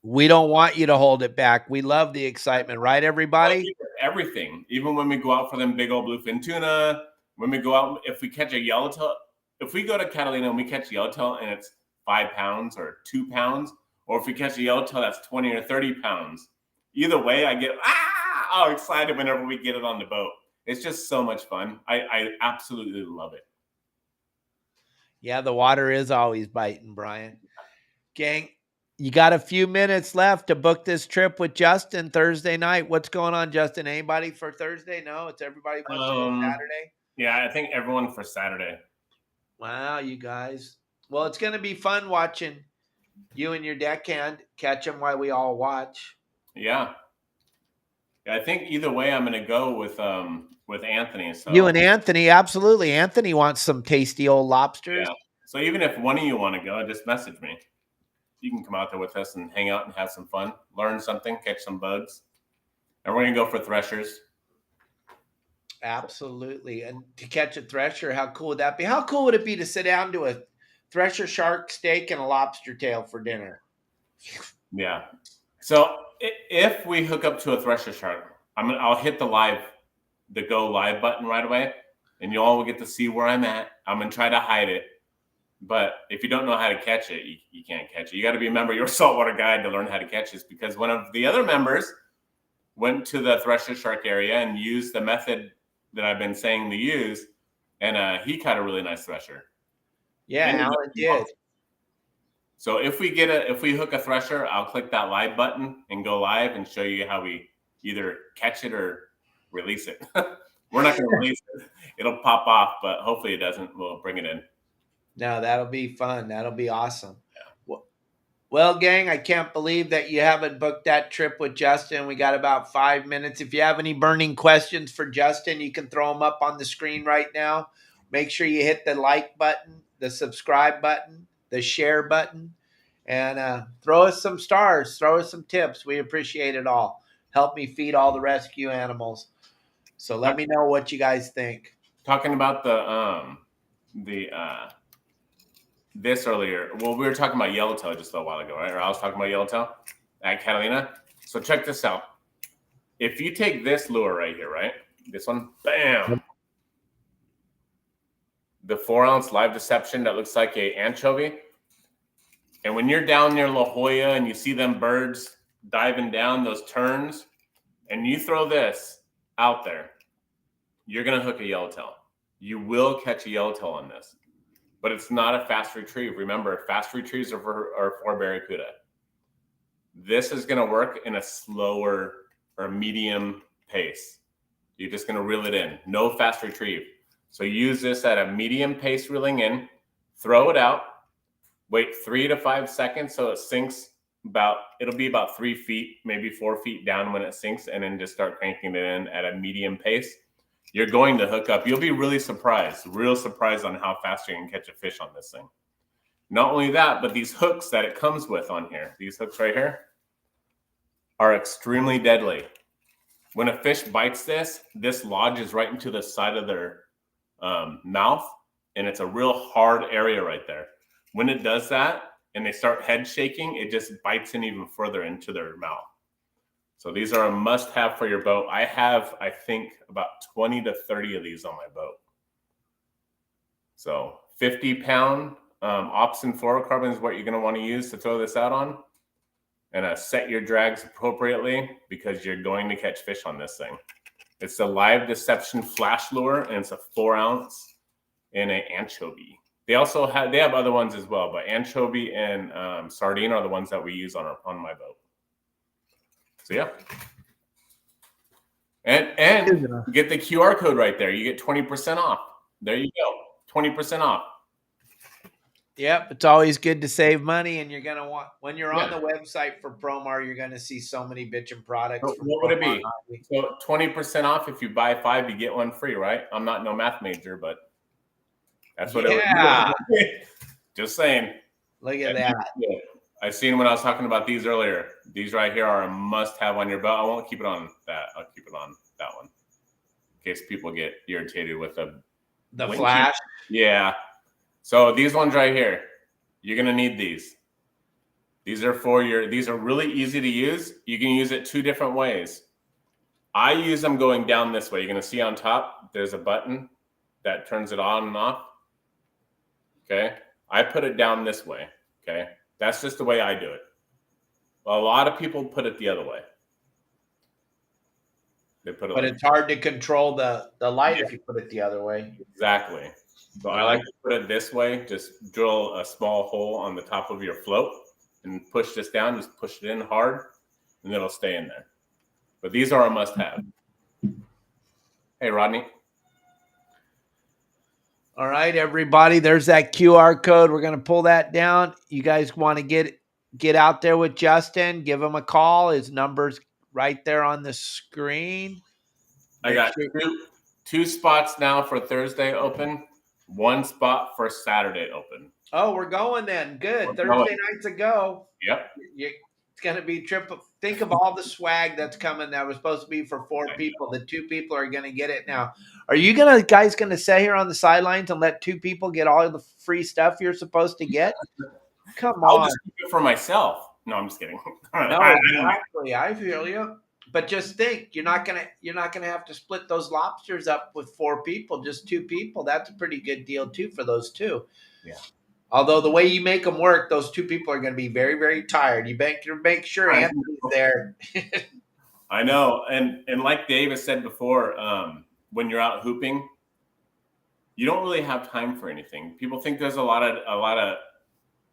We don't want you to hold it back. We love the excitement, right, everybody? Everything. Even when we go out for them big old bluefin tuna, when we go out, if we catch a yellowtail, if we go to Catalina and we catch yellowtail and it's 5 pounds or 2 pounds, or if we catch a yellowtail that's 20 or 30 pounds, either way, I get excited whenever we get it on the boat. It's just so much fun. I absolutely love it. Yeah, the water is always biting, Brian. Gang, you got a few minutes left to book this trip with Justin Thursday night. What's going on, Justin? Anybody for Thursday? No, it's everybody wants to go Saturday. Yeah, I think everyone for Saturday. Wow, you guys. Well, it's going to be fun watching you and your deckhand catch them while we all watch. Yeah. I think either way, I'm going to go with Anthony. So you and Anthony, absolutely. Anthony wants some tasty old lobsters. Yeah. So even if one of you want to go, just message me. You can come out there with us and hang out and have some fun, learn something, catch some bugs. And we're going to go for threshers. Absolutely. And to catch a thresher, how cool would that be? How cool would it be to sit down to a thresher shark steak and a lobster tail for dinner? Yeah. So if we hook up to a thresher shark, I'll hit the go live button right away, and you all will get to see where I'm at. I'm going to try to hide it. But if you don't know how to catch it, you can't catch it. You got to be a member of your saltwater guide to learn how to catch this, because one of the other members went to the thresher shark area and used the method that I've been saying to use, and he caught a really nice thresher. Yeah, Alan did. So if we hook a thresher, I'll click that live button and go live and show you how we either catch it or release it. We're not going to release it. It'll pop off, but hopefully it doesn't. We'll bring it in. No, that'll be fun. That'll be awesome. Yeah. Well, gang, I can't believe that you haven't booked that trip with Justin. We got about 5 minutes. If you have any burning questions for Justin, you can throw them up on the screen right now. Make sure you hit the like button, the subscribe button, the share button, and throw us some stars. Throw us some tips. We appreciate it all. Help me feed all the rescue animals. So let me know what you guys think. Talking about this earlier. Well, we were talking about yellowtail just a while ago, right? Or I was talking about yellowtail at Catalina. So check this out. If you take this lure right here, right? This one, bam. The 4-ounce live deception that looks like an anchovy. And when you're down near La Jolla and you see them birds diving down those turns, and you throw this out there, you're going to hook a yellowtail. You will catch a yellowtail on this. But it's not a fast retrieve. Remember, fast retrieves are for barracuda. This is going to work in a slower or medium pace. You're just going to reel it in. No fast retrieve. So use this at a medium pace reeling in. Throw it out. Wait 3 to 5 seconds so it sinks it'll be about 3 feet, maybe 4 feet down when it sinks, and then just start cranking it in at a medium pace. you're going to hook up. You'll be really surprised, real surprised on how fast you can catch a fish on this thing. Not only that, but these hooks that it comes with on here, these hooks right here, are extremely deadly. When a fish bites this lodges right into the side of their mouth, and it's a real hard area right there. When it does that and they start head shaking, it just bites in even further into their mouth. So these are a must-have for your boat. I have, I think, about 20 to 30 of these on my boat. So 50-pound Opsin fluorocarbon is what you're going to want to use to throw this out on. And set your drags appropriately because you're going to catch fish on this thing. It's the Live Deception Flash Lure, and it's a 4-ounce and an anchovy. They have other ones as well, but anchovy and sardine are the ones that we use on my boat. So yeah, and get the QR code right there. You get 20% off. There you go, 20% off. Yep, it's always good to save money, and you're gonna want when you're on the website for Promar, you're gonna see so many bitchin' products. So what would it be? So 20% off if you buy 5, you get 1 free, right? I'm not no math major, but that's what it would be. Just saying. Look at that. Yeah. I seen when I was talking about these earlier. These right here are a must-have on your boat. I won't keep it on that. I'll keep it on that one in case people get irritated with the flash. Yeah. So these ones right here, you're gonna need these. These are these are really easy to use. You can use it 2 different ways. I use them going down this way. You're gonna see on top, there's a button that turns it on and off. Okay. I put it down this way. Okay. That's just the way I do it. A lot of people put it the other way. They put it but it's hard to control the light if you put it the other way. Exactly. So I like to put it this way. Just drill a small hole on the top of your float and push this down. Just push it in hard, and it'll stay in there. But these are a must-have. Hey, Rodney. All right, everybody. There's that QR code. We're going to pull that down. You guys want to get out there with Justin, give him a call. His number's right there on the screen. I got two spots now for Thursday open, 1 spot for Saturday open. Oh, we're going then. Good. Thursday night's a go. Yep. It's going to be triple. Think of all the swag that's coming that was supposed to be for 4 people. The 2 people are going to get it now. Are you guys going to sit here on the sidelines and let 2 people get all the free stuff you're supposed to get? Come on. I'll just keep it for myself. No, I'm just kidding. No, exactly. I feel you. But just think, you're not gonna have to split those lobsters up with 4 people, just 2 people. That's a pretty good deal too for those 2. Yeah. Although the way you make them work, those 2 people are going to be very, very tired. You make sure Anthony's there. I know, and like Dave has said before, when you're out hooping, you don't really have time for anything. People think there's a lot of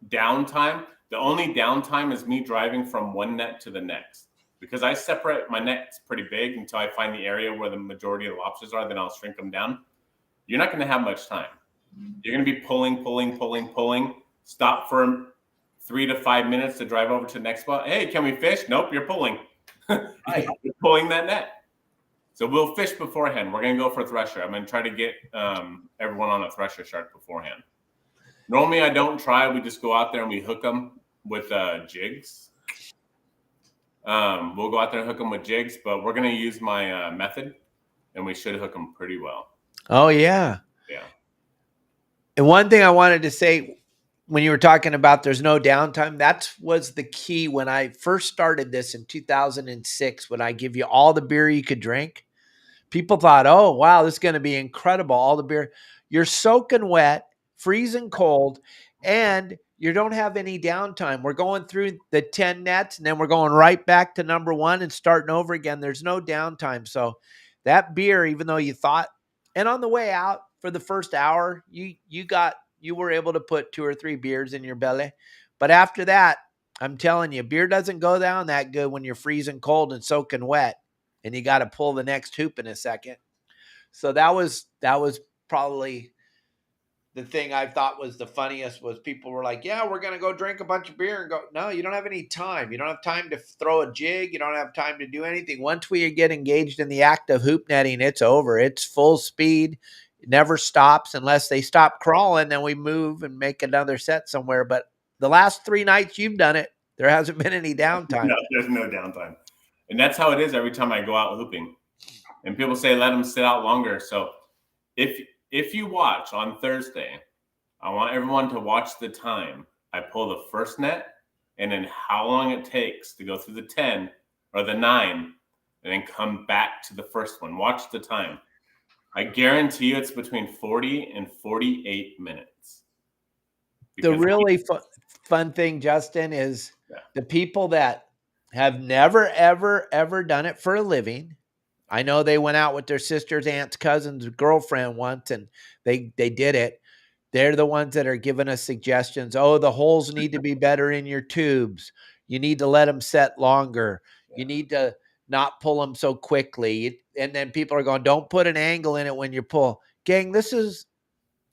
downtime. The only downtime is me driving from one net to the next, because I separate my net's pretty big until I find the area where the majority of the lobsters are. Then I'll shrink them down. You're not going to have much time. You're going to be pulling. Stop for 3 to 5 minutes to drive over to the next spot. Hey, can we fish? Nope, you're pulling. You're pulling that net. So we'll fish beforehand. We're going to go for a thresher. I'm going to try to get everyone on a thresher shark beforehand. Normally, I don't try. We just go out there and we hook them with jigs. We'll go out there and hook them with jigs, but we're going to use my method, and we should hook them pretty well. Oh, yeah. Yeah. And one thing I wanted to say, when you were talking about there's no downtime, that was the key when I first started this in 2006, when I give you all the beer you could drink. People thought, oh, wow, this is going to be incredible. All the beer. You're soaking wet, freezing cold, and you don't have any downtime. We're going through the 10 nets, and then we're going right back to number 1 and starting over again. There's no downtime. So that beer, even though you thought, and on the way out for the first hour, you were able to put 2 or 3 beers in your belly. But after that, I'm telling you, beer doesn't go down that good when you're freezing cold and soaking wet, and you got to pull the next hoop in a second. So that was probably the thing I thought was the funniest was people were like, yeah, we're going to go drink a bunch of beer and go. No, you don't have any time. You don't have time to throw a jig. You don't have time to do anything. Once we get engaged in the act of hoop netting, it's over. It's full speed. It never stops unless they stop crawling. Then we move and make another set somewhere. But the last 3 nights you've done it, there hasn't been any downtime. No, there's no downtime. And that's how it is every time I go out hooping. And people say, let them sit out longer. So if you watch on Thursday, I want everyone to watch the time I pull the first net and then how long it takes to go through the 10 or the 9 and then come back to the first one. Watch the time. I guarantee you it's between 40 and 48 minutes. The really fun thing, Justin, is the people that have never, ever, ever done it for a living. I know they went out with their sister's aunt's cousin's girlfriend once and they did it. They're the ones that are giving us suggestions. Oh, the holes need to be better in your tubes. You need to let them set longer. You need to not pull them so quickly. And then people are going, don't put an angle in it when you pull. Gang, this is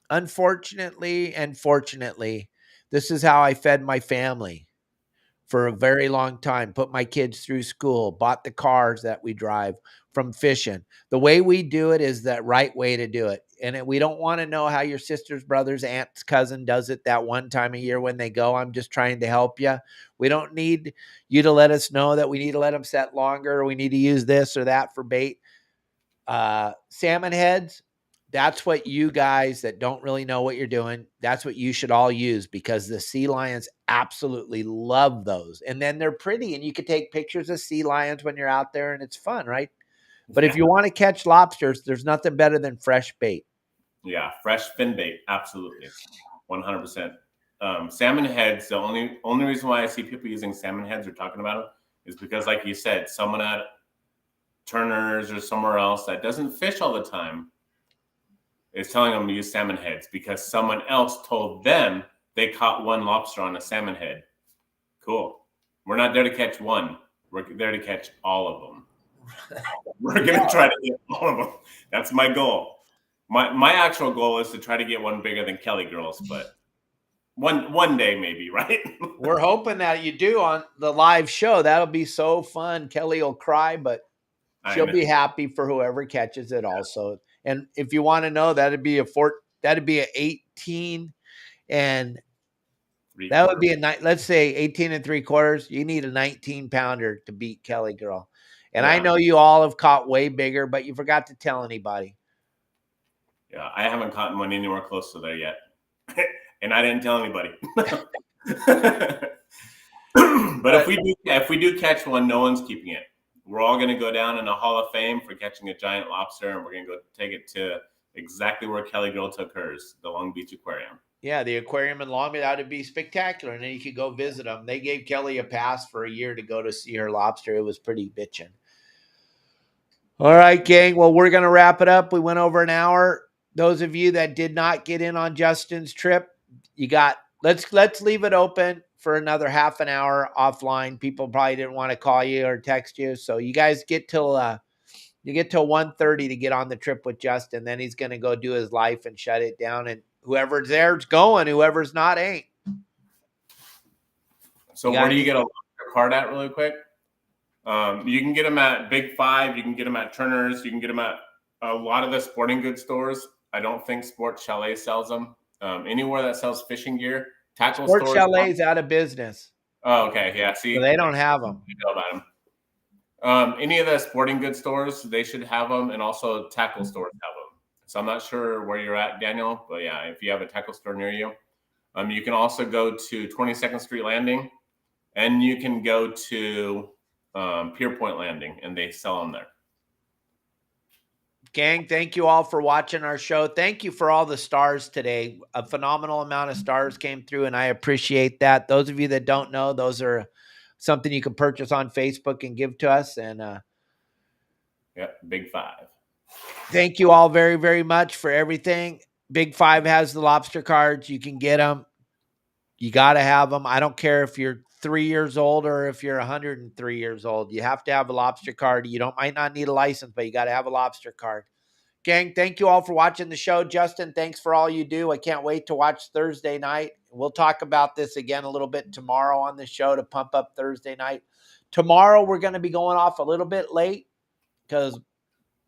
unfortunately and fortunately, this is how I fed my family for a very long time, put my kids through school, bought the cars that we drive from fishing. The way we do it is the right way to do it. And we don't want to know how your sister's brother's aunt's cousin does it that one time a year when they go. I'm just trying to help you. We don't need you to let us know that we need to let them set longer or we need to use this or that for bait. Salmon heads, that's what you guys that don't really know what you're doing, that's what you should all use because the sea lions absolutely love those. And then they're pretty and you can take pictures of sea lions when you're out there and it's fun, right? But if you want to catch lobsters, there's nothing better than fresh bait. Yeah, fresh fin bait, absolutely, 100%. Salmon heads, the only reason why I see people using salmon heads or talking about it is because, like you said, someone at Turner's or somewhere else that doesn't fish all the time is telling them to use salmon heads because someone else told them they caught one lobster on a salmon head. Cool. We're not there to catch one. We're there to catch all of them. We're going to try to get all of them. That's my goal. My actual goal is to try to get one bigger than Kelly Girls, but one day maybe, right? We're hoping that you do on the live show. That'll be so fun. Kelly will cry, but she'll be happy for whoever catches it also. And if you want to know, that'd be a 18 and that would be let's say 18 and 3/4. You need a 19 pounder to beat Kelly Girl. And I know you all have caught way bigger, but you forgot to tell anybody. Yeah, I haven't caught one anywhere close to there yet. And I didn't tell anybody. But if we do catch one, no one's keeping it. We're all going to go down in a Hall of Fame for catching a giant lobster, and we're going to go take it to exactly where Kelly Girl took hers, the Long Beach Aquarium. Yeah, the aquarium in Long Beach, that would be spectacular. And then you could go visit them. They gave Kelly a pass for a year to go to see her lobster. It was pretty bitching. All right, gang. Well, we're going to wrap it up. We went over an hour. Those of you that did not get in on Justin's trip, let's leave it open for another half an hour offline. People probably didn't want to call you or text you. So you guys get till 1:30 to get on the trip with Justin. Then he's going to go do his life and shut it down. And whoever's there's going, whoever's not ain't. So where do you get a lobster card at really quick? You can get them at Big Five. You can get them at Turner's. You can get them at a lot of the sporting goods stores. I don't think Sport Chalet sells them. Anywhere that sells fishing gear, tackle Sport stores. Chalet's out of business. Oh, okay. Yeah. See, so they don't have them. You know about them. Any of the sporting goods stores, they should have them, and also tackle stores have them. So I'm not sure where you're at, Daniel, but yeah, if you have a tackle store near you, you can also go to 22nd Street Landing, and you can go to Pier Point Landing, and they sell them there. Gang, thank you all for watching our show. Thank you for all the stars today. A phenomenal amount of stars came through, and I appreciate that. Those of you that don't know, those are something you can purchase on Facebook and give to us. And Big Five. Thank you all very, very much for everything. Big Five has the lobster cards. You can get them. You got to have them. I don't care if you're 3 years old or if you're 103 years old. You have to have a lobster card. You might not need a license, but you got to have a lobster card. Gang, thank you all for watching the show. Justin, thanks for all you do. I can't wait to watch Thursday night. We'll talk about this again a little bit tomorrow on the show to pump up Thursday night. Tomorrow, we're going to be going off a little bit late because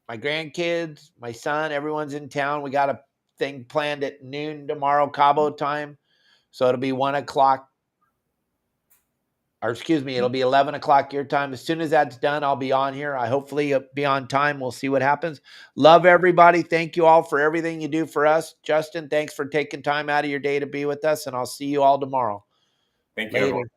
my grandkids, my son, everyone's in town. We got a thing planned at noon tomorrow, Cabo time. So it'll be 1 o'clock. Or excuse me, it'll be 11 o'clock your time. As soon as that's done, I'll be on here. I hopefully be on time. We'll see what happens. Love everybody. Thank you all for everything you do for us. Justin, thanks for taking time out of your day to be with us, and I'll see you all tomorrow. Thank you, Later. everyone.